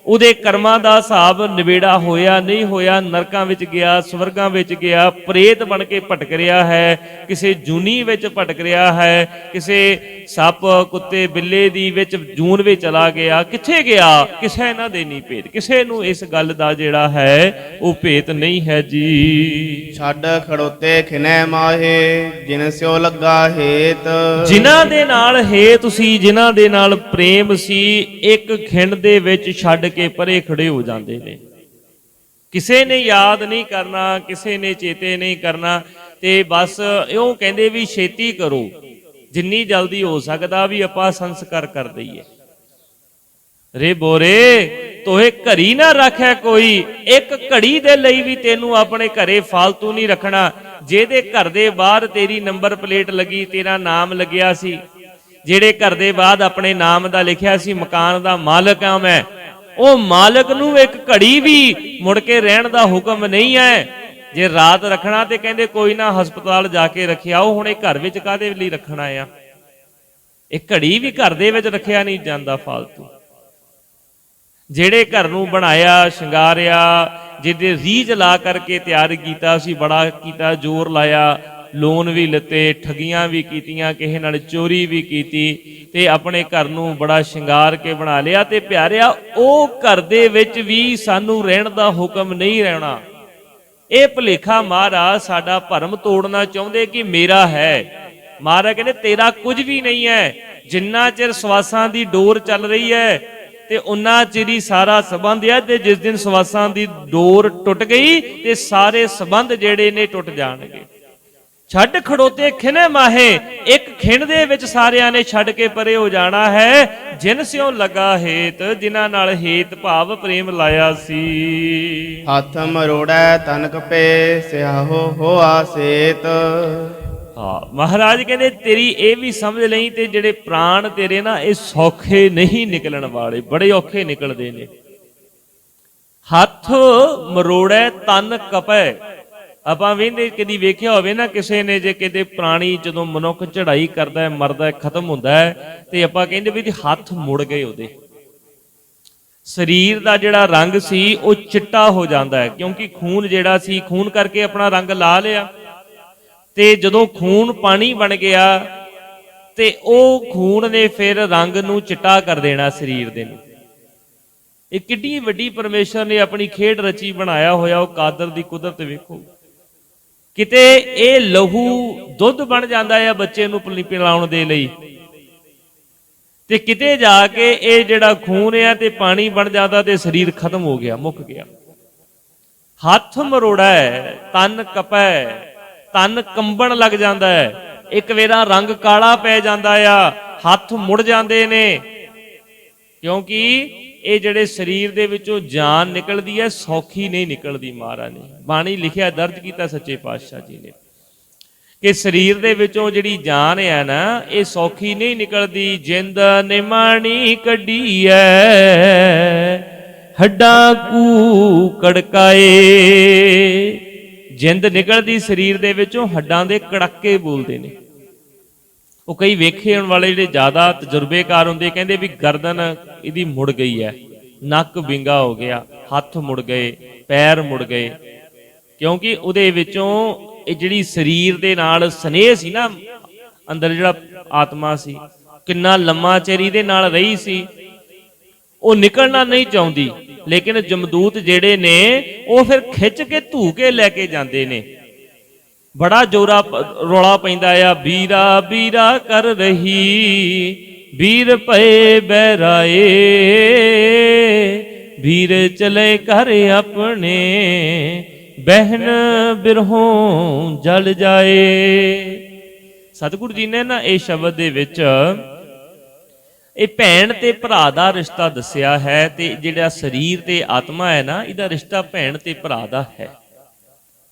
ਉਹਦੇ ਕਰਮਾਂ ਦਾ ਹਿਸਾਬ ਨਿਬੇੜਾ ਹੋਇਆ ਨਹੀਂ ਹੋਇਆ, ਨਰਕਾਂ ਵਿੱਚ ਗਿਆ, ਸਵਰਗਾਂ ਵਿੱਚ ਗਿਆ, ਪ੍ਰੇਤ ਬਣ ਕੇ ਭਟਕ ਰਿਹਾ ਹੈ, ਕਿਸੇ ਜੂਨੀ ਵਿੱਚ ਭਟਕ ਰਿਹਾ ਹੈ, ਕਿਸੇ ਸੱਪ ਕੁੱਤੇ ਬਿੱਲੇ ਦੀ ਵਿੱਚ ਜੂਨ ਵਿੱਚ ਚਲਾ ਗਿਆ, ਕਿੱਥੇ ਗਿਆ, ਕਿਸੇ ਨਾ ਦੇਣੀ ਭੇਤ। ਕਿਸੇ ਨੂੰ ਇਸ ਗੱਲ ਦਾ ਜਿਹੜਾ ਹੈ ਉਹ ਭੇਤ ਨਹੀਂ ਹੈ ਜੀ। ਛੱਡ ਖੜੋਤੇ ਖਿਨੈ ਮਾਹੇ ਜਿਨ ਸਿਓ ਲੱਗਾ ਹੇਤ। ਜਿਨ੍ਹਾਂ ਦੇ ਨਾਲ ਹੇਤ ਸੀ, ਜਿਨ੍ਹਾਂ ਦੇ ਨਾਲ ਪ੍ਰੇਮ ਸੀ, ਇੱਕ ਖਿੰਡ ਦੇ ਵਿੱਚ ਛੱਡ ਕੇ ਪਰੇ ਖੜੇ ਹੋ ਜਾਂਦੇ ਨੇ। ਕਿਸੇ ਨੇ ਯਾਦ ਨਹੀਂ ਕਰਨਾ, ਕਿਸੇ ਨੇ ਚੇਤੇ ਨਹੀਂ ਕਰਨਾ, ਤੇ ਬਸ ਇਉਂ ਕਹਿੰਦੇ ਵੀ ਛੇਤੀ ਕਰੋ, ਜਿੰਨੀ ਜਲਦੀ ਹੋ ਸਕਦਾ ਵੀ ਆਪਾਂ ਸੰਸਕਾਰ ਕਰ ਦਈਏ। ਰੇ ਬੋਰੇ ਤੋਹੇ ਘੜੀ ਨਾ ਰੱਖਿਆ ਕੋਈ, ਇੱਕ ਘੜੀ ਦੇ ਲਈ ਵੀ ਤੈਨੂੰ ਆਪਣੇ ਘਰੇ ਫਾਲਤੂ ਨਹੀਂ ਰੱਖਣਾ। ਜਿਹਦੇ ਘਰ ਦੇ ਬਾਹਰ ਤੇਰੀ ਨੰਬਰ ਪਲੇਟ ਲੱਗੀ, ਤੇਰਾ ਨਾਮ ਲੱਗਿਆ ਸੀ, ਜਿਹੜੇ ਘਰ ਦੇ ਬਾਅਦ ਆਪਣੇ ਨਾਮ ਦਾ ਲਿਖਿਆ ਸੀ ਮਕਾਨ ਦਾ ਮਾਲਕ ਆ ਮੈਂ, ਉਹ ਮਾਲਕ ਨੂੰ ਇੱਕ ਘੜੀ ਵੀ ਮੁੜ ਕੇ ਰਹਿਣ ਦਾ ਹੁਕਮ ਨਹੀਂ ਹੈ। ਜੇ ਰਾਤ ਰੱਖਣਾ ਤੇ ਕਹਿੰਦੇ ਕੋਈ ਨਾ ਹਸਪਤਾਲ ਜਾ ਕੇ ਰੱਖਿਆ, ਉਹ ਹੁਣ ਇਹ ਘਰ ਵਿੱਚ ਕਾਹਦੇ ਲਈ ਰੱਖਣਾ ਆ। ਇਹ ਘੜੀ ਵੀ ਘਰ ਦੇ ਵਿੱਚ ਰੱਖਿਆ ਨਹੀਂ ਜਾਂਦਾ ਫਾਲਤੂ। ਜਿਹੜੇ ਘਰ ਨੂੰ ਬਣਾਇਆ, ਸ਼ਿੰਗਾਰਿਆ, ਜਿਹਦੇ ਰੀਝ ਲਾ ਕਰਕੇ ਤਿਆਰ ਕੀਤਾ ਸੀ, ਬੜਾ ਕੀਤਾ, ਜ਼ੋਰ ਲਾਇਆ, ਲੋਨ ਵੀ ਲਿੱਤੇ, ਠੱਗੀਆਂ ਵੀ ਕੀਤੀਆਂ, ਕਿਸੇ ਨਾਲ ਚੋਰੀ ਵੀ ਕੀਤੀ, ਤੇ ਆਪਣੇ ਘਰ ਨੂੰ ਬੜਾ ਸ਼ਿੰਗਾਰ ਕੇ ਬਣਾ ਲਿਆ। ਤੇ ਪਿਆਰਿਆ, ਉਹ ਘਰ ਦੇ ਵਿੱਚ ਵੀ ਸਾਨੂੰ ਰਹਿਣ ਦਾ ਹੁਕਮ ਨਹੀਂ ਰਹਿਣਾ। ਇਹ ਭੁਲੇਖਾ ਮਹਾਰਾਜ ਸਾਡਾ ਭਰਮ ਤੋੜਨਾ ਚਾਹੁੰਦੇ ਕਿ ਮੇਰਾ ਹੈ। ਮਹਾਰਾਜ ਕਹਿੰਦੇ ਤੇਰਾ ਕੁਝ ਵੀ ਨਹੀਂ ਹੈ। ਜਿੰਨਾ ਚਿਰ ਸਵਾਸਾਂ ਦੀ ਡੋਰ ਚੱਲ ਰਹੀ ਹੈ ਤੇ ਉਨਾ ਚਿਰ ਹੀ ਸਾਰਾ ਸੰਬੰਧ ਹੈ, ਤੇ ਜਿਸ ਦਿਨ ਸਵਾਸਾਂ ਦੀ ਡੋਰ ਟੁੱਟ ਗਈ ਤੇ ਸਾਰੇ ਸੰਬੰਧ ਜਿਹੜੇ ਨੇ ਟੁੱਟ ਜਾਣਗੇ। ਛੱਡ ਖੜੋਤੇ ਖਿਨੇ ਮਾਹੇ, ਇੱਕ ਖਿੰਡ ਦੇ ਵਿੱਚ ਸਾਰਿਆਂ ਨੇ ਛੱਡ ਕੇ ਪਰੇ ਹੋ ਜਾਣਾ ਹੈ। ਜਿਨ ਸਿਓ ਲਗਾ ਹੇਤ, ਜਿਨ੍ਹਾਂ ਨਾਲ ਹੇਤ ਭਾਵ ਪ੍ਰੇਮ ਲਾਇਆ ਸੀ। ਹੱਥ ਮਰੋੜੈ ਤਨ ਕਪੇ ਸਿਆਹੋ ਹੋਆ ਸੇਤ। ਹਾਂ, ਮਹਾਰਾਜ ਕਹਿੰਦੇ ਤੇਰੀ ਇਹ ਵੀ ਸਮਝ ਲਈ, ਤੇ ਜਿਹੜੇ ਪ੍ਰਾਣ ਤੇਰੇ ਨਾ ਇਹ ਸੌਖੇ ਨਹੀਂ ਨਿਕਲਣ ਵਾਲੇ, ਬੜੇ ਔਖੇ ਨਿਕਲਦੇ ਨੇ। ਹੱਥ ਮਰੋੜੈ ਤਨ ਕਪੈ। ਆਪਾਂ ਵੇਖਦੇ, ਕਦੀ ਵੇਖਿਆ ਹੋਵੇ ਨਾ ਕਿਸੇ ਨੇ, ਜੇ ਕਿਤੇ ਪ੍ਰਾਣੀ ਜਦੋਂ ਮਨੁੱਖ ਚੜ੍ਹਾਈ ਕਰਦਾ ਹੈ, ਮਰਦਾ ਹੈ, ਖਤਮ ਹੁੰਦਾ ਹੈ, ਤੇ ਆਪਾਂ ਕਹਿੰਦੇ ਵੀ ਹੱਥ ਮੁੜ ਗਏ ਉਹਦੇ। ਸਰੀਰ ਦਾ ਜਿਹੜਾ ਰੰਗ ਸੀ ਉਹ ਚਿੱਟਾ ਹੋ ਜਾਂਦਾ ਹੈ, ਕਿਉਂਕਿ ਖੂਨ ਜਿਹੜਾ ਸੀ, ਖੂਨ ਕਰਕੇ ਆਪਣਾ ਰੰਗ ਲਾ ਲਿਆ। ਤੇ ਜਦੋਂ ਖੂਨ ਪਾਣੀ ਬਣ ਗਿਆ ਤੇ ਉਹ ਖੂਨ ਨੇ ਫਿਰ ਰੰਗ ਨੂੰ ਚਿੱਟਾ ਕਰ ਦੇਣਾ ਸਰੀਰ ਦੇ ਨੂੰ। ਇਹ ਕਿੱਡੀ ਵੱਡੀ ਪਰਮੇਸ਼ਰ ਨੇ ਆਪਣੀ ਖੇਡ ਰਚੀ ਬਣਾਇਆ ਹੋਇਆ, ਉਹ ਕਾਦਰ ਦੀ ਕੁਦਰਤ ਵੇਖੋ। ਕਿਤੇ ਇਹ ਲਹੂ ਦੁੱਧ ਬਣ ਜਾਂਦਾ ਹੈ ਬੱਚੇ ਨੂੰ ਪਿਲਾਉਣ ਦੇ ਲਈ, ਤੇ ਕਿਤੇ ਜਾ ਕੇ ਇਹ ਜਿਹੜਾ ਖੂਨ ਹੈ ਤੇ ਪਾਣੀ ਬਣ ਜਾਂਦਾ ਤੇ ਸਰੀਰ ਖਤਮ ਹੋ ਗਿਆ, ਮੁੱਕ ਗਿਆ। ਹੱਥ ਮਰੋੜਾ ਹੈ, ਤਨ ਕਪੈ, ਤਨ ਕੰਬਣ ਲੱਗ ਜਾਂਦਾ ਹੈ, ਇੱਕ ਵੇਰਾ ਰੰਗ ਕਾਲਾ ਪੈ ਜਾਂਦਾ ਆ, ਹੱਥ ਮੁੜ ਜਾਂਦੇ ਨੇ, ਕਿਉਂਕਿ ਇਹ ਜਿਹੜੇ ਸਰੀਰ ਦੇ ਵਿੱਚੋਂ ਜਾਨ ਨਿਕਲਦੀ ਹੈ ਸੌਖੀ ਨਹੀਂ ਨਿਕਲਦੀ। ਮਹਾਰਾਜ ਨੇ ਬਾਣੀ ਲਿਖਿਆ, ਦਰਜ ਕੀਤਾ ਸੱਚੇ ਪਾਤਸ਼ਾਹ ਜੀ ਨੇ, ਕਿ ਸਰੀਰ ਦੇ ਵਿੱਚੋਂ ਜਿਹੜੀ ਜਾਨ ਹੈ ਨਾ ਇਹ ਸੌਖੀ ਨਹੀਂ ਨਿਕਲਦੀ। ਜਿੰਦ ਨਿਮਾਣੀ ਕੱਢੀ ਐ ਹੱਡਾਂ ਕੂ ਕੜਕਾਏ, ਜਿੰਦ ਨਿਕਲਦੀ ਸਰੀਰ ਦੇ ਵਿੱਚੋਂ, ਹੱਡਾਂ ਦੇ ਕੜਾਕੇ ਬੋਲਦੇ ਨੇ। ਉਹ ਕਈ ਵੇਖੇ ਹੋਣ ਵਾਲੇ ਜਿਹੜੇ ਜ਼ਿਆਦਾ ਤਜਰਬੇਕਾਰ ਹੁੰਦੇ ਕਹਿੰਦੇ ਵੀ ਗਰਦਨ ਇਹਦੀ ਮੁੜ ਗਈ ਹੈ, ਨੱਕ ਵਿੰਗਾ ਹੋ ਗਿਆ, ਹੱਥ ਮੁੜ ਗਏ, ਪੈਰ ਮੁੜ ਗਏ, ਕਿਉਂਕਿ ਉਹਦੇ ਵਿੱਚੋਂ ਇਹ ਜਿਹੜੀ ਸਰੀਰ ਦੇ ਨਾਲ ਸਨੇਹ ਸੀ ਨਾ, ਅੰਦਰ ਜਿਹੜਾ ਆਤਮਾ ਸੀ, ਕਿੰਨਾ ਲੰਮਾ ਚਿਰ ਇਹਦੇ ਨਾਲ ਰਹੀ ਸੀ, ਉਹ ਨਿਕਲਣਾ ਨਹੀਂ ਚਾਹੁੰਦੀ। ਲੇਕਿਨ ਜਮਦੂਤ ਜਿਹੜੇ ਨੇ ਉਹ ਫਿਰ ਖਿੱਚ ਕੇ ਧੂ ਕੇ ਲੈ ਕੇ ਜਾਂਦੇ ਨੇ। ਬੜਾ ਜੋਰਾ ਰੌਲਾ ਪੈਂਦਾ ਆ, ਵੀਰਾ ਵੀਰਾ ਕਰ ਰਹੀ ਵੀਰ ਪਏ ਬਹਿਰਾਏ, ਵੀਰ ਚਲੇ ਘਰ ਆਪਣੇ ਬਹਿਨ ਬਿਰਹੋਂ ਜਲ ਜਾਏ। ਸਤਿਗੁਰੂ ਜੀ ਨੇ ਨਾ ਇਹ ਸ਼ਬਦ ਦੇ ਵਿੱਚ ਇਹ ਭੈਣ ਤੇ ਭਰਾ ਦਾ ਰਿਸ਼ਤਾ ਦੱਸਿਆ ਹੈ, ਤੇ ਜਿਹੜਾ ਸਰੀਰ ਤੇ ਆਤਮਾ ਹੈ ਨਾ, ਇਹਦਾ ਰਿਸ਼ਤਾ ਭੈਣ ਤੇ ਭਰਾ ਦਾ ਹੈ।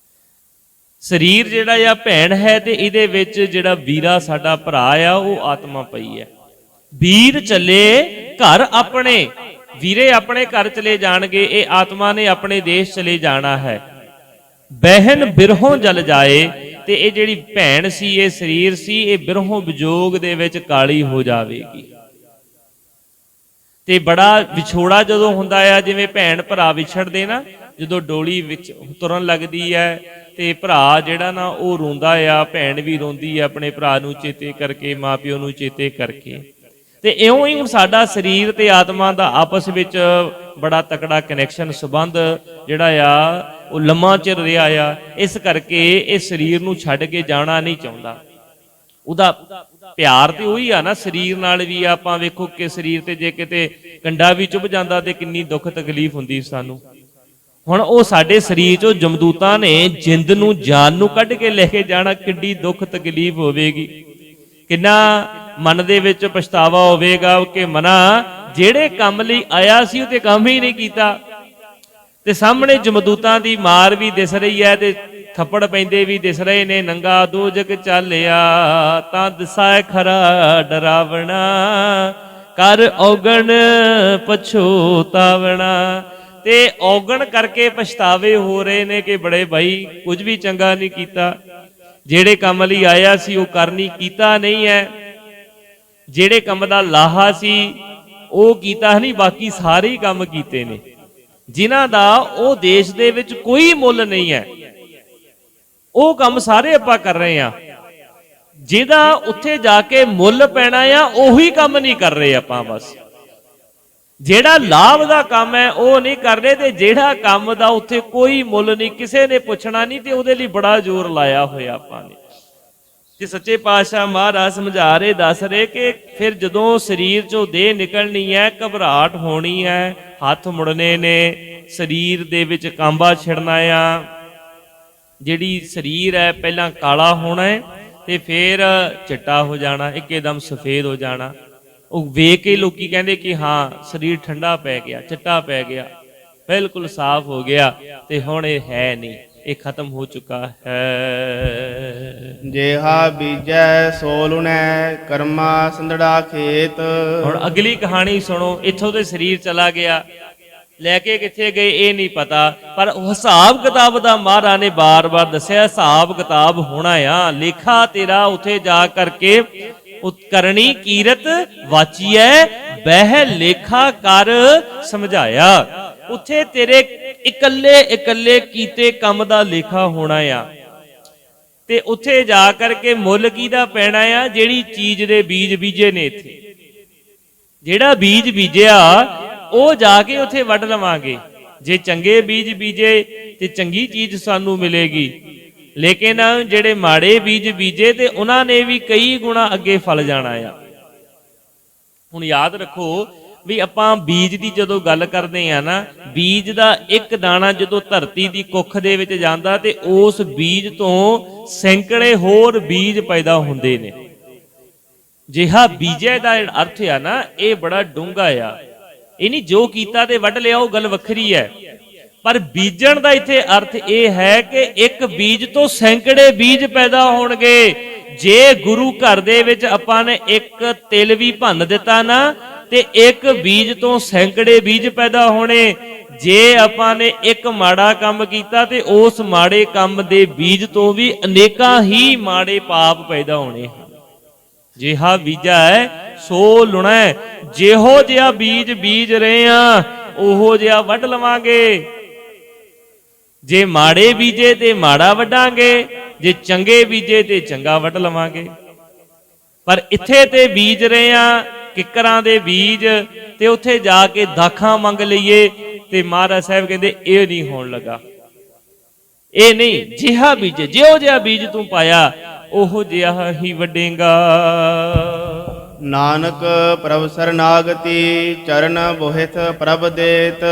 ਸਰੀਰ ਜਿਹੜਾ ਆ ਭੈਣ ਹੈ, ਤੇ ਇਹਦੇ ਵਿੱਚ ਜਿਹੜਾ ਵੀਰਾ ਸਾਡਾ ਭਰਾ ਆ ਉਹ ਆਤਮਾ ਪਈ ਹੈ। ਵੀਰ ਚੱਲੇ ਘਰ ਆਪਣੇ, ਵੀਰੇ ਆਪਣੇ ਘਰ ਚਲੇ ਜਾਣਗੇ, ਇਹ ਆਤਮਾ ਨੇ ਆਪਣੇ ਦੇਸ਼ ਚਲੇ ਜਾਣਾ ਹੈ। ਬਹਿਨ ਬਿਰਹੋਂ ਜਲ ਜਾਏ, ਤੇ ਇਹ ਜਿਹੜੀ ਭੈਣ ਸੀ, ਇਹ ਸਰੀਰ ਸੀ, ਇਹ ਬਿਰਹੋਂ ਵਿਜੋਗ ਦੇ ਵਿੱਚ ਕਾਲੀ ਹੋ ਜਾਵੇਗੀ। ਤੇ ਬੜਾ ਵਿਛੋੜਾ ਜਦੋਂ ਹੁੰਦਾ ਆ, ਜਿਵੇਂ ਭੈਣ ਭਰਾ ਵਿਛੜਦੇ ਨਾ, ਜਦੋਂ ਡੋਲੀ ਵਿੱਚ ਤੁਰਨ ਲੱਗਦੀ ਹੈ ਤੇ ਭਰਾ ਜਿਹੜਾ ਨਾ ਉਹ ਰੋਂਦਾ ਆ, ਭੈਣ ਵੀ ਰੋਂਦੀ ਹੈ ਆਪਣੇ ਭਰਾ ਨੂੰ ਚੇਤੇ ਕਰਕੇ, ਮਾਂ ਪਿਓ ਨੂੰ ਚੇਤੇ ਕਰਕੇ। ਤੇ ਇਉਂ ਹੀ ਹੁਣ ਸਾਡਾ ਸਰੀਰ ਤੇ ਆਤਮਾ ਦਾ ਆਪਸ ਵਿੱਚ ਬੜਾ ਤਕੜਾ ਕਨੈਕਸ਼ਨ, ਸੰਬੰਧ ਜਿਹੜਾ ਆ ਉਹ ਲੰਮਾ ਚਿਰ ਰਿਹਾ ਆ। ਇਸ ਕਰਕੇ ਇਹ ਸਰੀਰ ਨੂੰ ਛੱਡ ਕੇ ਜਾਣਾ ਨਹੀਂ ਚਾਹੁੰਦਾ। ਉਹਦਾ ਪਿਆਰ ਤੇ ਉਹੀ ਆ ਨਾ ਸਰੀਰ ਨਾਲ ਵੀ। ਆਪਾਂ ਵੇਖੋ ਕਿ ਸਰੀਰ ਤੇ ਜੇ ਕਿਤੇ ਕੰਡਾ ਵੀ ਚੁੱਭ ਜਾਂਦਾ ਤੇ ਕਿੰਨੀ ਦੁੱਖ ਤਕਲੀਫ ਹੁੰਦੀ ਸਾਨੂੰ। ਹੁਣ ਉਹ ਸਾਡੇ ਸਰੀਰ ਚੋਂ ਜਮਦੂਤਾਂ ਨੇ ਜਿੰਦ ਨੂੰ, ਜਾਨ ਨੂੰ ਕੱਢ ਕੇ ਲੈ ਕੇ ਜਾਣਾ, ਕਿੰਨੀ ਦੁੱਖ ਤਕਲੀਫ ਹੋਵੇਗੀ, ਕਿੰਨਾ ਮਨ ਦੇ ਵਿੱਚ ਪਛਤਾਵਾ ਹੋਵੇਗਾ ਕਿ ਮਨਾ ਜਿਹੜੇ ਕੰਮ ਲਈ ਆਇਆ ਸੀ ਉਹ ਤੇ ਕੰਮ ਹੀ ਨਹੀਂ ਕੀਤਾ। ਤੇ ਸਾਹਮਣੇ ਜਮਦੂਤਾਂ ਦੀ ਮਾਰ ਵੀ ਦਿਸ ਰਹੀ ਹੈ ਤੇ ਥੱਪੜ ਪੈਂਦੇ ਵੀ ਦਿਸ ਰਹੇ ਨੇ। ਨੰਗਾ ਦੋਜਕ ਚਾਲਿਆ ਤਾਂ ਦਿਸਾਏ ਖਰਾ ਡਰਾਵਣਾ, ਕਰ ਔਗਣ ਪਛੋਤਾਵਣਾ। ਤੇ ਔਗਣ ਕਰਕੇ ਪਛਤਾਵੇ ਹੋ ਰਹੇ ਨੇ ਕਿ ਬੜੇ ਭਾਈ ਕੁਝ ਵੀ ਚੰਗਾ ਨਹੀਂ ਕੀਤਾ, ਜਿਹੜੇ ਕੰਮ ਲਈ ਆਇਆ ਸੀ ਉਹ ਕਰਨੀ ਕੀਤਾ ਨਹੀਂ ਹੈ, ਜਿਹੜੇ ਕੰਮ ਦਾ ਲਾਹਾ ਸੀ ਉਹ ਕੀਤਾ ਨਹੀਂ, ਬਾਕੀ ਸਾਰੇ ਕੰਮ ਕੀਤੇ ਨੇ ਜਿਨ੍ਹਾਂ ਦਾ ਉਹ ਦੇਸ਼ ਦੇ ਵਿੱਚ ਕੋਈ ਮੁੱਲ ਨਹੀਂ ਹੈ। ਉਹ ਕੰਮ ਸਾਰੇ ਆਪਾਂ ਕਰ ਰਹੇ ਆ, ਜਿਹਦਾ ਉੱਥੇ ਜਾ ਕੇ ਮੁੱਲ ਪੈਣਾ ਆ ਉਹੀ ਕੰਮ ਨਹੀਂ ਕਰ ਰਹੇ ਆਪਾਂ। ਬਸ ਜਿਹੜਾ ਲਾਭ ਦਾ ਕੰਮ ਹੈ ਉਹ ਨਹੀਂ ਕਰ ਰਹੇ, ਤੇ ਜਿਹੜਾ ਕੰਮ ਦਾ ਉੱਥੇ ਕੋਈ ਮੁੱਲ ਨਹੀਂ, ਕਿਸੇ ਨੇ ਪੁੱਛਣਾ ਨਹੀਂ, ਤੇ ਉਹਦੇ ਲਈ ਬੜਾ ਜ਼ੋਰ ਲਾਇਆ ਹੋਇਆ ਆਪਾਂ ਨੇ। ਤੇ ਸੱਚੇ ਪਾਤਸ਼ਾਹ ਮਹਾਰਾਜ ਸਮਝਾ ਰਹੇ, ਦੱਸ ਰਹੇ ਕਿ ਫਿਰ ਜਦੋਂ ਸਰੀਰ ਚੋਂ ਦੇਹ ਨਿਕਲਣੀ ਹੈ, ਘਬਰਾਹਟ ਹੋਣੀ ਹੈ, ਹੱਥ ਮੁੜਨੇ ਨੇ, ਸਰੀਰ ਦੇ ਵਿੱਚ ਕਾਂਬਾ ਛਿੜਨਾ ਆ। ਜਿਹੜੀ ਸਰੀਰ ਹੈ ਪਹਿਲਾਂ ਕਾਲਾ ਹੋਣਾ ਹੈ ਤੇ ਫਿਰ ਚਿੱਟਾ ਹੋ ਜਾਣਾ, ਇੱਕਦਮ ਸਫੇਦ ਹੋ ਜਾਣਾ। ਉਹ ਵੇਖ ਕੇ ਲੋਕੀ ਕਹਿੰਦੇ ਕਿ ਹਾਂ ਸਰੀਰ ਠੰਡਾ ਪੈ ਗਿਆ, ਚਿੱਟਾ ਪੈ ਗਿਆ, ਬਿਲਕੁਲ ਸਾਫ਼ ਹੋ ਗਿਆ। ਤੇ ਹੁਣ ਇਹ ਹੈ ਨਹੀਂ, ਇਹ ਖਤਮ ਹੋ ਚੁੱਕਾ ਹੈ। ਜੇਹਾ ਬੀਜੈ ਸੋ ਲੁਣੈ ਕਰਮਾ ਸੰਧੜਾ ਖੇਤ। ਹੁਣ ਅਗਲੀ ਕਹਾਣੀ ਸੁਣੋ। ਇੱਥੋਂ ਤੇ ਸਰੀਰ ਚਲਾ ਗਿਆ, ਲੈ ਕੇ ਕਿੱਥੇ ਗਏ ਇਹ ਨਹੀਂ ਪਤਾ, ਪਰ ਹਿਸਾਬ ਕਿਤਾਬ ਦਾ ਮਹਾਰਾਜ ਨੇ ਬਾਰ-ਬਾਰ ਦੱਸਿਆ, ਹਿਸਾਬ ਕਿਤਾਬ ਹੋਣਾ ਆ, ਲੇਖਾ ਤੇਰਾ ਉੱਥੇ ਜਾ ਕਰਕੇ ਕਰਨੀ ਕੀਰਤ ਵਾਚੀਐ ਬਹਿ ਲੇਖਾ ਕਰ ਸਮਝਾਇਆ। ਉੱਥੇ ਤੇਰੇ ਇਕੱਲੇ ਇਕੱਲੇ ਕੀਤੇ ਕੰਮ ਦਾ ਲੇਖਾ ਹੋਣਾ ਆ, ਤੇ ਉੱਥੇ ਜਾ ਕਰਕੇ ਮੁੱਲ ਕਿਹਦਾ ਪੈਣਾ ਆ? ਜਿਹੜੀ ਚੀਜ਼ ਦੇ ਬੀਜ ਬੀਜੇ ਨੇ। ਇੱਥੇ ਜਿਹੜਾ ਬੀਜ ਬੀਜਿਆ ਉਹ ਜਾ ਕੇ ਉੱਥੇ ਵੱਢ ਲਵਾਂਗੇ। ਜੇ ਚੰਗੇ ਬੀਜ ਬੀਜੇ ਤੇ ਚੰਗੀ ਚੀਜ਼ ਸਾਨੂੰ ਮਿਲੇਗੀ, ਲੇਕਿਨ ਜਿਹੜੇ ਮਾੜੇ ਬੀਜ ਬੀਜੇ ਤੇ ਉਹਨਾਂ ਨੇ ਵੀ ਕਈ ਗੁਣਾ ਅੱਗੇ ਫਲ ਜਾਣਾ ਆ। ਹੁਣ ਯਾਦ ਰੱਖੋ ਵੀ ਆਪਾਂ ਬੀਜ ਦੀ ਜਦੋਂ ਗੱਲ ਕਰਦੇ ਆ ਨਾ, ਬੀਜ ਦਾ ਇੱਕ ਦਾਣਾ ਜਦੋਂ ਧਰਤੀ ਦੀ ਕੁੱਖ ਦੇ ਵਿੱਚ ਜਾਂਦਾ ਤੇ ਉਸ ਬੀਜ ਤੋਂ ਸੈਂਕੜੇ ਹੋਰ ਬੀਜ ਪੈਦਾ ਹੁੰਦੇ ਨੇ। ਜਿਹਾ ਬੀਜੇ ਦਾ ਅਰਥ ਆ ਨਾ, ਇਹ ਬੜਾ ਡੂੰਘਾ ਆ। ਇਹ ਨਹੀਂ ਜੋ ਕੀਤਾ ਤੇ ਵੱਢ ਲਿਆ, ਉਹ ਗੱਲ ਵੱਖਰੀ ਹੈ, ਪਰ ਬੀਜਣ ਦਾ ਇੱਥੇ ਅਰਥ ਇਹ ਹੈ ਕਿ ਇੱਕ ਬੀਜ ਤੋਂ ਸੈਂਕੜੇ ਬੀਜ ਪੈਦਾ ਹੋਣਗੇ। ਜੇ ਗੁਰੂ ਘਰ ਦੇ ਵਿੱਚ ਆਪਾਂ ਨੇ ਇੱਕ ਤਿਲ ਵੀ ਭੰਨ ਦਿੱਤਾ ਨਾ, ਤੇ ਇੱਕ ਬੀਜ ਤੋਂ ਸੈਂਕੜੇ ਬੀਜ ਪੈਦਾ ਹੋਣੇ। ਜੇ ਆਪਾਂ ਨੇ ਇੱਕ ਮਾੜਾ ਕੰਮ ਕੀਤਾ ਤੇ ਉਸ ਮਾੜੇ ਕੰਮ ਦੇ ਬੀਜ ਤੋਂ ਵੀ ਅਨੇਕਾਂ ਹੀ ਮਾੜੇ ਪਾਪ ਪੈਦਾ ਹੋਣੇ। ਜਿਹਾ ਬੀਜਾ ਹੈ ਸੋ ਲੁਣਾ। ਜਿਹੋ ਜਿਹਾ ਬੀਜ ਬੀਜ ਰਹੇ ਆ ਉਹੋ ਜਿਹਾ ਵੱਢ ਲਵਾਂਗੇ। ਜੇ ਮਾੜੇ ਬੀਜੇ ਤੇ ਮਾੜਾ ਵੱਢਾਂਗੇ, ਜੇ ਚੰਗੇ ਬੀਜੇ ਤੇ ਚੰਗਾ ਵੱਢ ਲਵਾਂਗੇ। ਪਰ ਇੱਥੇ ਤੇ ਬੀਜ ਰਹੇ ਆ ਕਿੱਕਰਾਂ ਦੇ ਬੀਜ, ਤੇ ਉੱਥੇ ਜਾ ਕੇ ਦਾਖਾਂ ਮੰਗ ਲਈਏ, ਤੇ ਮਹਾਰਾਜ ਸਾਹਿਬ ਕਹਿੰਦੇ ਇਹ ਨਹੀਂ ਹੋਣ ਲੱਗਾ। ਇਹ ਨਹੀਂ, ਜਿਹਾ ਬੀਜੇ, ਜਿਹੋ ਜਿਹਾ ਬੀਜ ਤੂੰ ਪਾਇਆ ਉਹੋ ਜਿਹਾ ਹੀ ਵੱਡੇਗਾ। ਨਾਨਕ ਪ੍ਰਭ ਸਰਨਾਗਤੀ ਚਰਨ ਬੋਹਿਤ ਪ੍ਰਭ ਦੇਤ।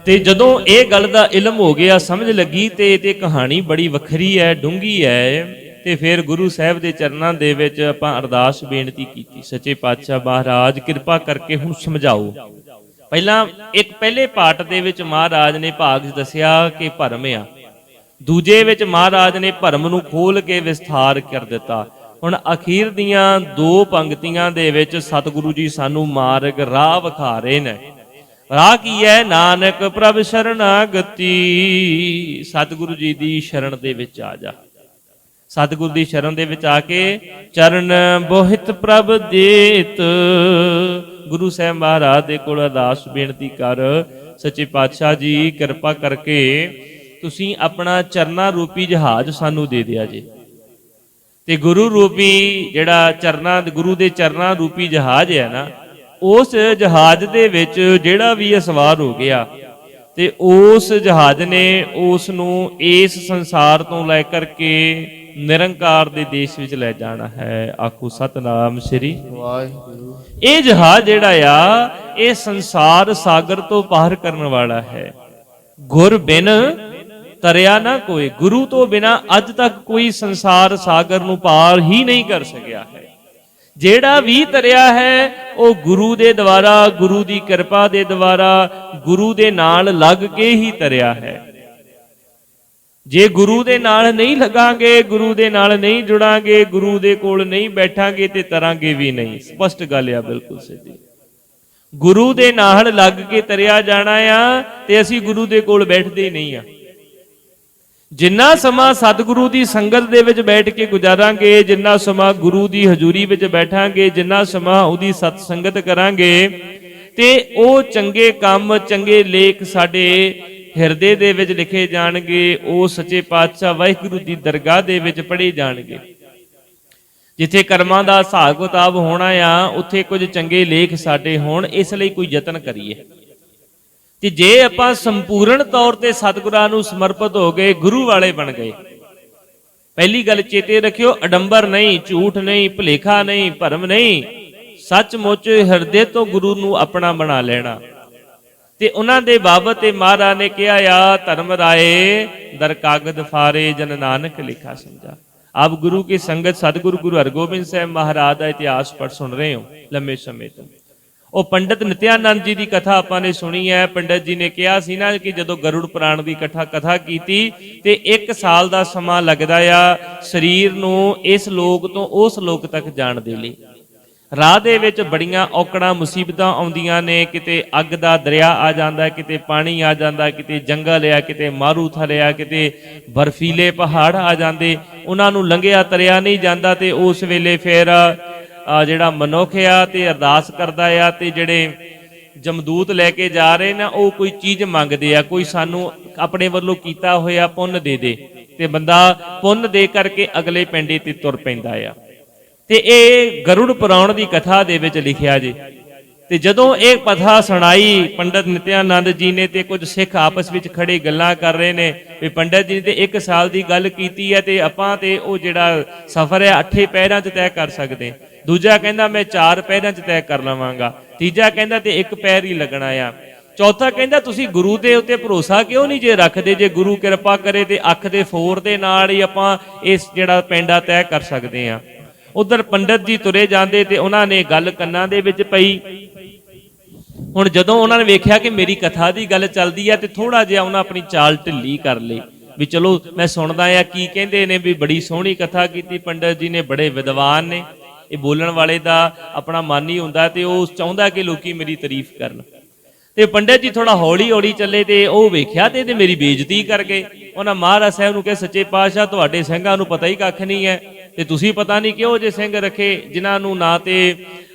ਤੇ ਜਦੋਂ ਇਹ ਗੱਲ ਦਾ ਇਲਮ ਹੋ ਗਿਆ, ਸਮਝ ਲੱਗੀ, ਤੇ ਕਹਾਣੀ ਬੜੀ ਵੱਖਰੀ ਹੈ, ਡੂੰਘੀ ਹੈ, ਤੇ ਫਿਰ ਗੁਰੂ ਸਾਹਿਬ ਦੇ ਚਰਨਾਂ ਦੇ ਵਿੱਚ ਆਪਾਂ ਅਰਦਾਸ ਬੇਨਤੀ ਕੀਤੀ, ਸੱਚੇ ਪਾਤਸ਼ਾਹ ਮਹਾਰਾਜ ਕਿਰਪਾ ਕਰਕੇ ਹੁਣ ਸਮਝਾਓ। ਪਹਿਲੇ ਪਾਠ ਦੇ ਵਿੱਚ ਮਹਾਰਾਜ ਨੇ ਭਾਗ ਦੱਸਿਆ ਕਿ ਭਰਮ ਆ, ਦੂਜੇ ਵਿੱਚ ਮਹਾਰਾਜ ਨੇ ਭਰਮ ਨੂੰ ਖੋਲ ਕੇ ਵਿਸਥਾਰ ਕਰ ਦਿੱਤਾ। ਹੁਣ ਅਖੀਰ ਦੀਆਂ ਦੋ ਪੰਕਤੀਆਂ ਦੇ ਵਿੱਚ ਸਤਿਗੁਰੂ ਜੀ ਸਾਨੂੰ ਮਾਰਗ ਰਾਹ ਵਿਖਾ ਰਹੇ ਨੇ। ਰਾਹ ਕੀ ਹੈ? ਨਾਨਕ ਪ੍ਰਭ ਸ਼ਰਨਾਗਤੀ। ਸਤਿਗੁਰੂ ਜੀ ਦੀ ਸ਼ਰਨ ਦੇ ਵਿੱਚ ਆ ਜਾ। ਸਤਿਗੁਰੂ ਦੀ ਸ਼ਰਨ ਦੇ ਵਿੱਚ ਆ ਕੇ ਚਰਨ ਬੋਹਿਤ ਪ੍ਰਭ ਦੇਤ। ਗੁਰੂ ਸਾਹਿਬ ਮਹਾਰਾਜ ਦੇ ਕੋਲ ਅਰਦਾਸ ਬੇਨਤੀ ਕਰ, ਸੱਚੇ ਪਾਤਸ਼ਾਹ ਜੀ ਕਿਰਪਾ ਕਰਕੇ ਤੁਸੀਂ ਆਪਣਾ ਚਰਨਾ ਰੂਪੀ ਜਹਾਜ਼ ਸਾਨੂੰ ਦੇ ਦਿਆ ਜੇ। ਤੇ ਗੁਰੂ ਰੂਪੀ ਜਿਹੜਾ ਗੁਰੂ ਦੇ ਚਰਨਾ ਰੂਪੀ ਜਹਾਜ਼ ਹੈ ਨਾ, ਉਸ ਜਹਾਜ਼ ਦੇ ਵਿੱਚ ਜਿਹੜਾ ਵੀ ਸਵਾਰ ਹੋ ਗਿਆ ਤੇ ਉਸ ਜਹਾਜ਼ ਨੇ ਉਸ ਨੂੰ ਇਸ ਸੰਸਾਰ ਤੋਂ ਲੈ ਕਰਕੇ ਨਿਰੰਕਾਰ ਦੇ ਦੇਸ਼ ਵਿੱਚ ਲੈ ਜਾਣਾ ਹੈ। ਆਖੋ ਸਤਨਾਮ ਸ੍ਰੀ ਵਾਹਿਗੁਰੂ। ਇਹ ਜਹਾਜ਼ ਜਿਹੜਾ ਆ, ਇਹ ਸੰਸਾਰ ਸਾਗਰ ਤੋਂ ਪਾਰ ਕਰਨ ਵਾਲਾ ਹੈ। ਗੁਰ ਬਿਨ ਤਰਿਆ ਨਾ ਕੋਈ। ਗੁਰੂ ਤੋਂ ਬਿਨਾ ਅੱਜ ਤੱਕ ਕੋਈ ਸੰਸਾਰ ਸਾਗਰ ਨੂੰ ਪਾਰ ਹੀ ਨਹੀਂ ਕਰ ਸਕਿਆ ਹੈ। ਜਿਹੜਾ ਵੀ ਤਰਿਆ ਹੈ ਉਹ ਗੁਰੂ ਦੇ ਦੁਆਰਾ, ਗੁਰੂ ਦੀ ਕਿਰਪਾ ਦੇ ਦੁਆਰਾ, ਗੁਰੂ ਦੇ ਨਾਲ ਲੱਗ ਕੇ ਹੀ ਤਰਿਆ ਹੈ। ਜੇ ਗੁਰੂ ਦੇ ਨਾਲ ਨਹੀਂ ਲੱਗਾਂਗੇ, ਗੁਰੂ ਦੇ ਨਾਲ ਨਹੀਂ ਜੁੜਾਂਗੇ, ਗੁਰੂ ਦੇ ਕੋਲ ਨਹੀਂ ਬੈਠਾਂਗੇ ਤੇ ਤਰਾਂਗੇ ਵੀ ਨਹੀਂ। ਸਪਸ਼ਟ ਗੱਲ ਆ, ਬਿਲਕੁਲ ਸਿੱਧੀ। ਗੁਰੂ ਦੇ ਨਾਲ ਲੱਗ ਕੇ ਤਰਿਆ ਜਾਣਾ ਆ, ਤੇ ਅਸੀਂ ਗੁਰੂ ਦੇ ਕੋਲ ਬੈਠਦੇ ਹੀ ਨਹੀਂ ਆ। ਜਿੰਨਾ ਸਮਾਂ ਸਤਿਗੁਰੂ ਦੀ ਸੰਗਤ ਦੇ ਵਿੱਚ ਬੈਠ ਕੇ ਗੁਜ਼ਾਰਾਂਗੇ, ਜਿੰਨਾ ਸਮਾਂ ਗੁਰੂ ਦੀ ਹਜ਼ੂਰੀ ਵਿੱਚ ਬੈਠਾਂਗੇ, ਜਿੰਨਾ ਸਮਾਂ ਉਹਦੀ ਸਤ ਸੰਗਤ ਕਰਾਂਗੇ, ਤੇ ਉਹ ਚੰਗੇ ਕੰਮ, ਚੰਗੇ ਲੇਖ ਸਾਡੇ ਹਿਰਦੇ ਦੇ ਵਿੱਚ ਲਿਖੇ ਜਾਣਗੇ। ਉਹ ਸੱਚੇ ਪਾਤਸ਼ਾਹ ਵਾਹਿਗੁਰੂ ਦੀ ਦਰਗਾਹ ਦੇ ਵਿੱਚ ਪੜ੍ਹੇ ਜਾਣਗੇ। ਜਿੱਥੇ ਕਰਮਾਂ ਦਾ ਹਿਸਾਬ ਕਿਤਾਬ ਹੋਣਾ ਆ, ਉੱਥੇ ਕੁਝ ਚੰਗੇ ਲੇਖ ਸਾਡੇ ਹੋਣ। ਇਸ ਲਈ ਕੋਈ ਯਤਨ ਕਰੀਏ। ਤੇ ਜੇ ਆਪਾਂ ਸੰਪੂਰਨ ਤੌਰ ਤੇ ਸਤਿਗੁਰਾਂ ਨੂੰ ਸਮਰਪਿਤ ਹੋ ਗਏ, ਗੁਰੂ ਵਾਲੇ ਬਣ ਗਏ, ਪਹਿਲੀ ਗੱਲ ਚੇਤੇ ਰੱਖਿਓ, ਅਡੰਬਰ ਨਹੀਂ, ਝੂਠ ਨਹੀਂ, ਭੁਲੇਖਾ ਨਹੀਂ, ਭਰਮ ਨਹੀਂ, ਸੱਚਮੁੱਚ ਹਿਰਦੇ ਤੋਂ ਗੁਰੂ ਨੂੰ ਆਪਣਾ ਬਣਾ ਲੈਣਾ। ਤੇ ਉਹਨਾਂ ਦੇ ਬਾਬਤ ਤੇ ਮਹਾਰਾਜ ਨੇ ਕਿਹਾ ਆ, ਧਰਮ ਰਾਏ ਦਰ ਕਾਗਦ ਫਾਰੇ ਜਨ ਨਾਨਕ ਲਿਖਾ ਸਮਝਾ। ਆਪ ਗੁਰੂ की संगत सतगुरु गुरु हरगोबिंद साहब महाराज का इतिहास पढ़ सुन रहे हो लंबे समय तो। ਉਹ ਪੰਡਿਤ ਨਿਤਿਆਨੰਦ ਜੀ ਦੀ ਕਥਾ ਆਪਾਂ ਨੇ ਸੁਣੀ ਹੈ। ਪੰਡਿਤ ਜੀ ਨੇ ਕਿਹਾ ਸੀ ਨਾ ਕਿ ਜਦੋਂ ਗਰੁੜ ਪੁਰਾਣ ਦੀ ਕਥਾ ਕੀਤੀ ਤੇ 1 ਸਾਲ ਦਾ ਸਮਾਂ ਲੱਗਦਾ ਆ ਸਰੀਰ ਨੂੰ ਇਸ ਲੋਕ ਤੋਂ ਉਸ ਲੋਕ ਤੱਕ ਜਾਣ ਦੇ ਲਈ। ਰਾਹ ਦੇ ਵਿੱਚ ਬੜੀਆਂ ਔਕੜਾਂ ਮੁਸੀਬਤਾਂ ਆਉਂਦੀਆਂ ਨੇ। ਕਿਤੇ ਅੱਗ ਦਾ ਦਰਿਆ ਆ ਜਾਂਦਾ, ਕਿਤੇ ਪਾਣੀ ਆ ਜਾਂਦਾ, ਕਿਤੇ ਜੰਗਲ ਆ, ਕਿਤੇ ਮਾਰੂ ਥਲ ਆ, ਕਿਤੇ ਬਰਫੀਲੇ ਪਹਾੜ ਆ ਜਾਂਦੇ। ਉਹਨਾਂ ਨੂੰ ਲੰਘਿਆ ਤਰਿਆ ਨਹੀਂ ਜਾਂਦਾ ਤੇ ਉਸ ਵੇਲੇ ਫਿਰ ਜਿਹੜਾ ਮਨੁੱਖ ਆ ਤੇ ਅਰਦਾਸ ਕਰਦਾ ਆ ਤੇ ਜਿਹੜੇ ਜਮਦੂਤ ਲੈ ਕੇ ਜਾ ਰਹੇ ਨੇ ਉਹ ਕੋਈ ਚੀਜ਼ ਮੰਗਦੇ ਆ, ਕੋਈ ਸਾਨੂੰ ਆਪਣੇ ਵੱਲੋਂ ਕੀਤਾ ਹੋਇਆ ਪੁੰਨ ਦੇ ਦੇ, ਤੇ ਬੰਦਾ ਪੁੰਨ ਦੇ ਕਰਕੇ ਅਗਲੇ ਪਿੰਡੇ ਤੇ ਤੁਰ ਪੈਂਦਾ ਆ। ਤੇ ਇਹ ਗਰੁੜ ਪੁਰਾਣ ਦੀ ਕਥਾ ਦੇ ਵਿੱਚ ਲਿਖਿਆ ਜੀ। ਤੇ ਜਦੋਂ ਇਹ ਕਥਾ ਸੁਣਾਈ ਪੰਡਤ ਨਿਤਿਆਨੰਦ ਜੀ ਨੇ ਤੇ ਕੁਝ ਸਿੱਖ ਆਪਸ ਵਿੱਚ ਖੜੇ ਗੱਲਾਂ ਕਰ ਰਹੇ ਨੇ ਵੀ ਪੰਡਤ ਜੀ ਨੇ ਤੇ 1 ਸਾਲ ਦੀ ਗੱਲ ਕੀਤੀ ਹੈ ਤੇ ਆਪਾਂ ਤੇ ਉਹ ਜਿਹੜਾ ਸਫ਼ਰ ਹੈ 8 ਪਹਿਰਾਂ 'ਚ ਤੈਅ ਕਰ ਸਕਦੇ। ਦੂਜਾ ਕਹਿੰਦਾ ਮੈਂ 4 ਪਹਿਰਾਂ 'ਚ ਤੈਅ ਕਰ ਲਵਾਂਗਾ। ਤੀਜਾ ਕਹਿੰਦਾ ਤੇ 1 ਪੈਰ ਹੀ ਲੱਗਣਾ ਆ। ਚੌਥਾ ਕਹਿੰਦਾ ਤੁਸੀਂ ਗੁਰੂ ਦੇ ਉੱਤੇ ਭਰੋਸਾ ਕਿਉਂ ਨਹੀਂ ਜੇ ਰੱਖਦੇ? ਜੇ ਗੁਰੂ ਕਿਰਪਾ ਕਰੇ ਤੇ ਅੱਖ ਦੇ ਫੋਰ ਦੇ ਨਾਲ ਹੀ ਆਪਾਂ ਇਸ ਜਿਹੜਾ ਪੈਂਡਾ ਤੈਅ ਕਰ ਸਕਦੇ ਆ। ਉਧਰ ਪੰਡਤ ਜੀ ਤੁਰੇ ਜਾਂਦੇ ਤੇ ਉਹਨਾਂ ਨੇ ਗੱਲ ਕੰਨਾਂ ਦੇ ਵਿੱਚ ਪਈ। ਹੁਣ ਜਦੋਂ ਉਹਨਾਂ ਨੇ ਵੇਖਿਆ ਕਿ ਮੇਰੀ ਕਥਾ ਦੀ ਗੱਲ ਚੱਲਦੀ ਹੈ ਤੇ ਥੋੜਾ ਜਿਹਾ ਉਹਨਾਂ ਆਪਣੀ ਚਾਲ ਢਿੱਲੀ ਕਰ ਲਈ ਵੀ ਚਲੋ ਮੈਂ ਸੁਣਦਾ ਆ ਕੀ ਕਹਿੰਦੇ ਨੇ, ਵੀ ਬੜੀ ਸੋਹਣੀ ਕਥਾ ਕੀਤੀ ਪੰਡਤ ਜੀ ਨੇ, ਬੜੇ ਵਿਦਵਾਨ ਨੇ। ਇਹ ਬੋਲਣ ਵਾਲੇ ਦਾ ਆਪਣਾ ਮਨ ਹੀ ਹੁੰਦਾ ਤੇ ਉਹ ਚਾਹੁੰਦਾ ਕਿ ਲੋਕੀ ਮੇਰੀ ਤਾਰੀਫ ਕਰਨ। ਤੇ ਪੰਡਤ ਜੀ ਥੋੜਾ ਹੌਲੀ ਹੌਲੀ ਚੱਲੇ ਤੇ ਉਹ ਵੇਖਿਆ ਤੇ ਮੇਰੀ ਬੇਇੱਜ਼ਤੀ ਕਰ ਗਏ। ਉਹਨਾਂ ਮਹਾਰਾਜ ਸਾਹਿਬ ਨੂੰ ਕਿਹਾ ਸੱਚੇ ਪਾਤਸ਼ਾਹ ਤੁਹਾਡੇ ਸਿੰਘਾਂ ਨੂੰ ਪਤਾ ਹੀ ਕੱਖ ਨਹੀਂ ਹੈ ਤੇ ਤੁਸੀਂ ਪਤਾ ਨਹੀਂ ਕਿਹੋ ਜਿਹੇ ਸਿੰਘ ਰੱਖੇ ਜਿਨ੍ਹਾਂ ਨੂੰ ਨਾ ਤੇ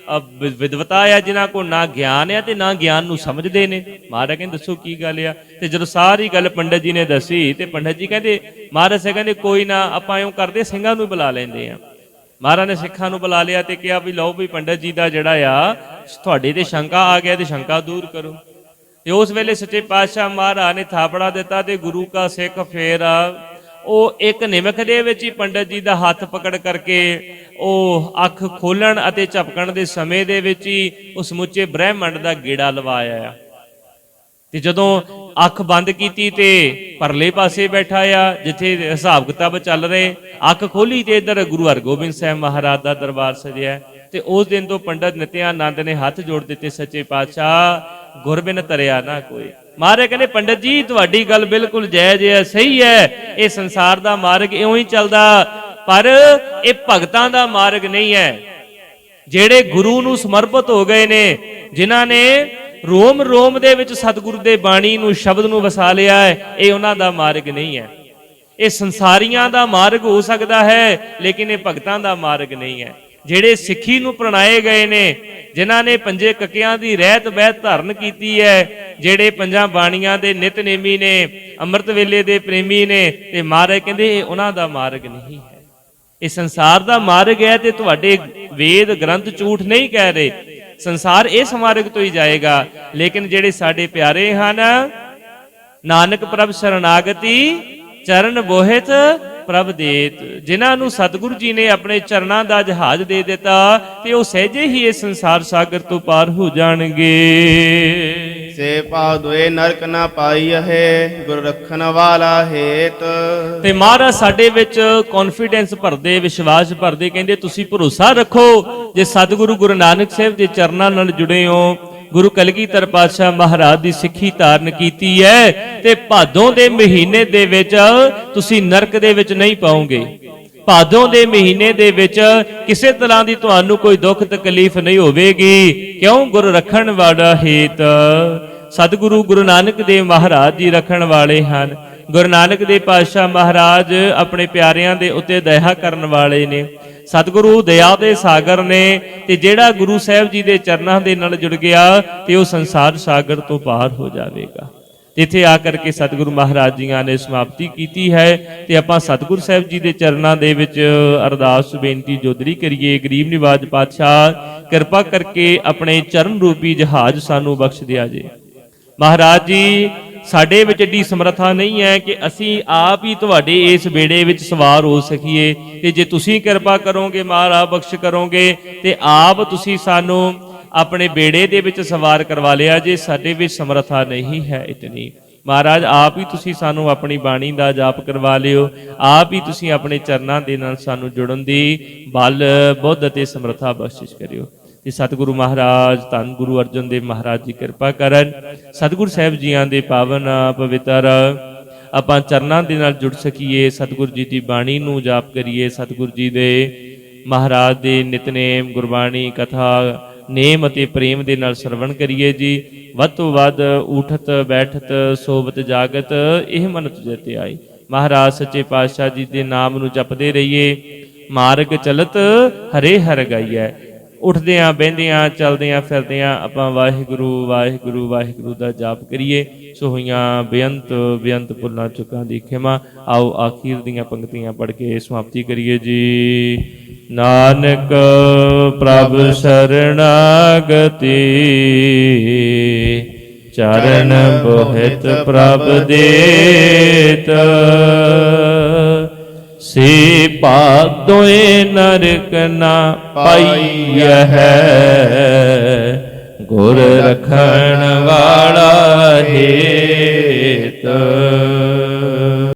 ਵਿਦਵਤਾ ਆ, ਜਿਨ੍ਹਾਂ ਕੋਲ ਨਾ ਗਿਆਨ ਆ ਤੇ ਨਾ ਗਿਆਨ ਨੂੰ ਸਮਝਦੇ ਨੇ। ਮਹਾਰਾਜ ਕਹਿੰਦੇ ਦੱਸੋ ਕੀ ਗੱਲ ਆ? ਤੇ ਜਦੋਂ ਸਾਰੀ ਗੱਲ ਪੰਡਤ ਜੀ ਨੇ ਦੱਸੀ ਤੇ ਪੰਡਤ ਜੀ ਕਹਿੰਦੇ ਮਹਾਰਾਜ ਸਾਹਿਬ ਕਹਿੰਦੇ ਕੋਈ ਨਾ ਆਪਾਂ ਇਉਂ ਕਰਦੇ ਸਿੰਘਾਂ ਨੂੰ ਬੁਲਾ ਲੈਂਦੇ ਆ। ਮਹਾਰਾਜ ਨੇ ਸਿੱਖਾਂ ਨੂੰ ਬੁਲਾ ਲਿਆ ਤੇ ਕਿਹਾ ਵੀ ਲਓ ਵੀ ਪੰਡਤ ਜੀ ਦਾ ਜਿਹੜਾ ਆ ਤੁਹਾਡੇ ਤੇ ਸ਼ੰਕਾ ਆ ਗਿਆ ਤੇ ਸ਼ੰਕਾ ਦੂਰ ਕਰੋ। ਤੇ ਉਸ ਵੇਲੇ ਸੱਚੇ ਪਾਤਸ਼ਾਹ ਮਹਾਰਾਜ ਨੇ ਥਾਪੜਾ ਦਿੱਤਾ ਤੇ ਗੁਰੂ ਕਾ ਸਿੱਖ ਫੇਰ ਉਹ ਇੱਕ ਨਿਮਕ ਦੇ ਵਿੱਚ ਹੀ ਪੰਡਤ ਜੀ ਦਾ ਹੱਥ ਪਕੜ ਕਰਕੇ ਉਹ ਅੱਖ ਖੋਲਣ ਅਤੇ ਝਪਕਣ ਦੇ ਸਮੇਂ ਦੇ ਵਿੱਚ ਹੀ ਉਹ ਸਮੁੱਚੇ ਬ੍ਰਹਿਮੰਡ ਦਾ ਗੇੜਾ ਲਵਾਇਆ ਆ। ਤੇ ਜਦੋਂ ਅੱਖ ਬੰਦ ਕੀਤੀ ਤੇ ਪਰਲੇ ਪਾਸੇ ਬੈਠਾ ਆ ਜਿੱਥੇ ਹਿਸਾਬ ਕਿਤਾਬ ਚੱਲ ਰਹੇ, ਅੱਖ ਖੋਲੀ ਤੇ ਇੱਧਰ ਗੁਰੂ ਹਰਗੋਬਿੰਦ ਸਾਹਿਬ ਮਹਾਰਾਜ ਦਾ ਦਰਬਾਰ ਸਜਿਆ। ਤੇ ਉਸ ਦਿਨ ਤੋਂ ਪੰਡਤ ਨਿਤਿਆਨੰਦ ਨੇ ਹੱਥ ਜੋੜ ਦਿੱਤੇ, ਸੱਚੇ ਪਾਤਸ਼ਾਹ ਗੁਰ ਬਿਨ ਤਰਿਆ ਨਾ ਕੋਈ। ਮਹਾਰਾਜ ਕਹਿੰਦੇ ਪੰਡਤ ਜੀ ਤੁਹਾਡੀ ਗੱਲ ਬਿਲਕੁਲ ਜਾਇਜ਼ ਹੈ, ਸਹੀ ਹੈ, ਇਹ ਸੰਸਾਰ ਦਾ ਮਾਰਗ ਇਉਂ ਹੀ ਚੱਲਦਾ, ਪਰ ਇਹ ਭਗਤਾਂ ਦਾ ਮਾਰਗ ਨਹੀਂ ਹੈ। ਜਿਹੜੇ ਗੁਰੂ ਨੂੰ ਸਮਰਪਿਤ ਹੋ ਗਏ ਨੇ, ਜਿਨ੍ਹਾਂ ਨੇ ਰੋਮ ਰੋਮ ਦੇ ਵਿੱਚ ਸਤਿਗੁਰੂ ਦੇ ਬਾਣੀ ਨੂੰ ਸ਼ਬਦ ਨੂੰ ਵਸਾ ਲਿਆ ਹੈ, ਇਹ ਉਹਨਾਂ ਦਾ ਮਾਰਗ ਨਹੀਂ ਹੈ। ਇਹ ਸੰਸਾਰੀਆਂ ਦਾ ਮਾਰਗ ਹੋ ਸਕਦਾ ਹੈ ਲੇਕਿਨ ਇਹ ਭਗਤਾਂ ਦਾ ਮਾਰਗ ਨਹੀਂ ਹੈ। ਜਿਹੜੇ ਸਿੱਖੀ ਨੂੰ ਪ੍ਰਣਾਏ ਗਏ ਨੇ, ਜਿਨ੍ਹਾਂ ਨੇ ਪੰਜੇ ਕੱਕਿਆਂ ਦੀ ਰਹਿਤ ਬਹਿਤ ਧਾਰਨ ਕੀਤੀ ਹੈ, ਜਿਹੜੇ ਪੰਜਾਂ ਬਾਣੀਆਂ ਦੇ ਨਿਤਨੇਮੀ ਨੇ, ਅੰਮ੍ਰਿਤ ਵੇਲੇ ਦੇ ਪ੍ਰੇਮੀ ਨੇ, ਤੇ ਮਹਾਰਾਜ ਕਹਿੰਦੇ ਇਹ ਉਹਨਾਂ ਦਾ ਮਾਰਗ ਨਹੀਂ ਹੈ, ਇਹ ਸੰਸਾਰ ਦਾ ਮਾਰਗ ਹੈ। ਤੇ ਤੁਹਾਡੇ ਵੇਦ ਗ੍ਰੰਥ ਝੂਠ ਨਹੀਂ ਕਹਿ ਰਹੇ, ਸੰਸਾਰ ਇਸ ਮਾਰਗ ਤੋਂ ਹੀ ਜਾਏਗਾ। ਲੇਕਿਨ ਜਿਹੜੇ ਸਾਡੇ ਪਿਆਰੇ ਹਨ, ਨਾਨਕ ਪ੍ਰਭ ਸ਼ਰਨਾਗਤੀ ਚਰਨ ਬੋਹਿਤ ਪ੍ਰਭ ਦੇਤ, ਜਿਨ੍ਹਾਂ ਨੂੰ ਸਤਿਗੁਰੂ ਜੀ ਨੇ ਆਪਣੇ ਚਰਨਾਂ ਦਾ ਜਹਾਜ਼ ਦੇ ਦਿੱਤਾ ਤੇ ਉਹ ਸਹਿਜੇ ਹੀ ਇਸ ਸੰਸਾਰ ਸਾਗਰ ਤੋਂ ਪਾਰ ਹੋ ਜਾਣਗੇ। ਸੇ ਭਾਵ ਦੁਏ ਨਰਕ ਨਾ ਪਾਈ ਹੈ, ਗੁਰ ਰੱਖਣ ਵਾਲਾ ਹੇਤ। ਤੇ ਮਹਾਰਾਜ ਸਾਡੇ ਵਿੱਚ ਕੌਨਫੀਡੈਂਸ ਭਰਦੇ, ਵਿਸ਼ਵਾਸ ਭਰਦੇ, ਕਹਿੰਦੇ ਤੁਸੀਂ ਭਰੋਸਾ ਰੱਖੋ ਜੇ ਸਤਿਗੁਰੂ ਗੁਰੂ ਨਾਨਕ ਸਾਹਿਬ ਦੇ ਚਰਨਾਂ ਨਾਲ ਜੁੜੇ ਹੋ, ਗੁਰੂ ਕਲਗੀਧਰ ਪਾਤਸ਼ਾਹ ਮਹਾਰਾਜ ਦੀ ਸਿੱਖੀ ਧਾਰਨ ਕੀਤੀ ਹੈ, ਤੇ ਭਾਦੋਂ ਦੇ ਮਹੀਨੇ ਦੇ ਵਿੱਚ ਤੁਸੀਂ ਨਰਕ ਦੇ ਵਿੱਚ ਨਹੀਂ ਪਾਓਗੇ। ਭਾਦੋਂ ਦੇ ਮਹੀਨੇ ਦੇ ਵਿੱਚ ਕਿਸੇ ਤਰ੍ਹਾਂ ਦੀ ਤੁਹਾਨੂੰ ਕੋਈ ਦੁੱਖ ਤਕਲੀਫ ਨਹੀਂ ਹੋਵੇਗੀ। ਕਿਉਂ? ਗੁਰ ਰੱਖਣ ਵਾਲਾ ਹੇਤ। ਸਤਿਗੁਰੂ ਗੁਰੂ ਨਾਨਕ ਦੇਵ ਮਹਾਰਾਜ ਜੀ ਰੱਖਣ ਵਾਲੇ ਹਨ। ਗੁਰੂ ਨਾਨਕ ਦੇਵ ਪਾਤਸ਼ਾਹ ਮਹਾਰਾਜ ਆਪਣੇ ਪਿਆਰਿਆਂ ਦੇ ਉੱਤੇ ਦਇਆ ਕਰਨ ਵਾਲੇ ਨੇ। ਸਤਿਗੁਰੂ ਦਇਆ ਦੇ ਸਾਗਰ ਨੇ, ਤੇ ਜਿਹੜਾ ਗੁਰੂ ਸਾਹਿਬ ਜੀ ਦੇ ਚਰਨਾਂ ਦੇ ਨਾਲ ਜੁੜ ਗਿਆ ਤੇ ਉਹ ਸੰਸਾਰ ਸਾਗਰ ਤੋਂ ਪਾਰ ਹੋ ਜਾਵੇਗਾ। ਇੱਥੇ ਆ ਕਰਕੇ ਸਤਿਗੁਰੂ ਮਹਾਰਾਜ ਜੀਆਂ ਨੇ ਸਮਾਪਤੀ ਕੀਤੀ ਹੈ ਤੇ ਆਪਾਂ ਸਤਿਗੁਰੂ ਸਾਹਿਬ ਜੀ ਦੇ ਚਰਨਾਂ ਦੇ ਵਿੱਚ ਅਰਦਾਸ ਬੇਨਤੀ ਜੋਦਰੀ ਕਰੀਏ। ਗਰੀਬ ਨਿਵਾਜ ਪਾਤਸ਼ਾਹ ਕਿਰਪਾ ਕਰਕੇ ਆਪਣੇ ਚਰਨ ਰੂਪੀ ਜਹਾਜ਼ ਸਾਨੂੰ ਬਖਸ਼ ਦਿਆ ਜੇ। ਮਹਾਰਾਜ ਜੀ ਸਾਡੇ ਵਿੱਚ ਏਡੀ ਸਮਰੱਥਾ ਨਹੀਂ ਹੈ ਕਿ ਅਸੀਂ ਆਪ ਹੀ ਤੁਹਾਡੇ ਇਸ ਬੇੜੇ ਵਿੱਚ ਸਵਾਰ ਹੋ ਸਕੀਏ, ਤੇ ਜੇ ਤੁਸੀਂ ਕਿਰਪਾ ਕਰੋਗੇ, ਮਹਾਰਾਜ ਬਖਸ਼ ਕਰੋਗੇ, ਤੇ ਆਪ ਤੁਸੀਂ ਸਾਨੂੰ ਆਪਣੇ ਬੇੜੇ ਦੇ ਵਿੱਚ ਸਵਾਰ ਕਰਵਾ ਲਿਆ ਜੇ। ਸਾਡੇ ਵਿੱਚ ਸਮਰੱਥਾ ਨਹੀਂ ਹੈ ਇਤਨੀ। ਮਹਾਰਾਜ ਆਪ ਹੀ ਤੁਸੀਂ ਸਾਨੂੰ ਆਪਣੀ ਬਾਣੀ ਦਾ ਜਾਪ ਕਰਵਾ ਲਿਓ, ਆਪ ਹੀ ਤੁਸੀਂ ਆਪਣੇ ਚਰਨਾਂ ਦੇ ਨਾਲ ਸਾਨੂੰ ਜੁੜਨ ਦੀ ਬਲ, ਬੁੱਧ ਅਤੇ ਸਮਰੱਥਾ ਬਖਸ਼ਿਸ਼ ਕਰਿਓ। ਤੇ ਸਤਿਗੁਰੂ ਮਹਾਰਾਜ ਧੰਨ ਗੁਰੂ ਅਰਜਨ ਦੇਵ ਮਹਾਰਾਜ ਜੀ ਕਿਰਪਾ ਕਰਨ, ਸਤਿਗੁਰੂ ਸਾਹਿਬ ਜੀਆਂ ਦੇ ਪਾਵਨ ਪਵਿੱਤਰ ਆਪਾਂ ਚਰਨਾਂ ਦੇ ਨਾਲ ਜੁੜ ਸਕੀਏ। ਸਤਿਗੁਰੂ ਜੀ ਦੀ ਬਾਣੀ ਨੂੰ ਜਾਪ ਕਰੀਏ, ਸਤਿਗੁਰੂ ਜੀ ਦੇ ਮਹਾਰਾਜ ਦੇ ਨਿਤਨੇਮ ਗੁਰਬਾਣੀ ਕਥਾ ਨੇਮ ਅਤੇ ਪ੍ਰੇਮ ਦੇ ਨਾਲ ਸਰਵਣ ਕਰੀਏ ਜੀ। ਵੱਧ ਤੋਂ ਵੱਧ ਉਠਤ ਬੈਠਤ ਸੋਵਤ ਜਾਗਤ ਇਹ ਮਨ ਤੁਝੇ ਤੇ ਆਈ। ਮਹਾਰਾਜ ਸੱਚੇ ਪਾਤਸ਼ਾਹ ਜੀ ਦੇ ਨਾਮ ਨੂੰ ਜਪਦੇ ਰਹੀਏ। ਮਾਰਗ ਚਲਤ ਹਰੇ ਹਰ ਗਾਈਐ, ਉੱਠਦਿਆਂ ਬਹਿੰਦਿਆਂ ਚਲਦਿਆਂ ਫਿਰਦਿਆਂ ਆਪਾਂ ਵਾਹਿਗੁਰੂ ਵਾਹਿਗੁਰੂ ਵਾਹਿਗੁਰੂ ਦਾ ਜਾਪ ਕਰੀਏ। ਸੋ ਹੋਈਆਂ ਬੇਅੰਤ ਭੁੱਲਾਂ ਚੁੱਕਾਂ ਦੀ ਖਿਮਾ। ਆਓ ਆਖੀਰ ਦੀਆਂ ਪੰਕਤੀਆਂ ਪੜ੍ਹ ਕੇ ਸਮਾਪਤੀ ਕਰੀਏ ਜੀ। ਨਾਨਕ ਪ੍ਰਭ ਸ਼ਰਣਾਗਤੀ ਚਰਨ ਬੋਹਿਤ ਪ੍ਰਭ ਦੇਤ ਸੇ ਭਾਦੋਏ ਨਰਕ ਨਾ ਪਾਈਐ ਗੁਰ ਰਖਣ ਵਾਲਾ ਹੇਤ।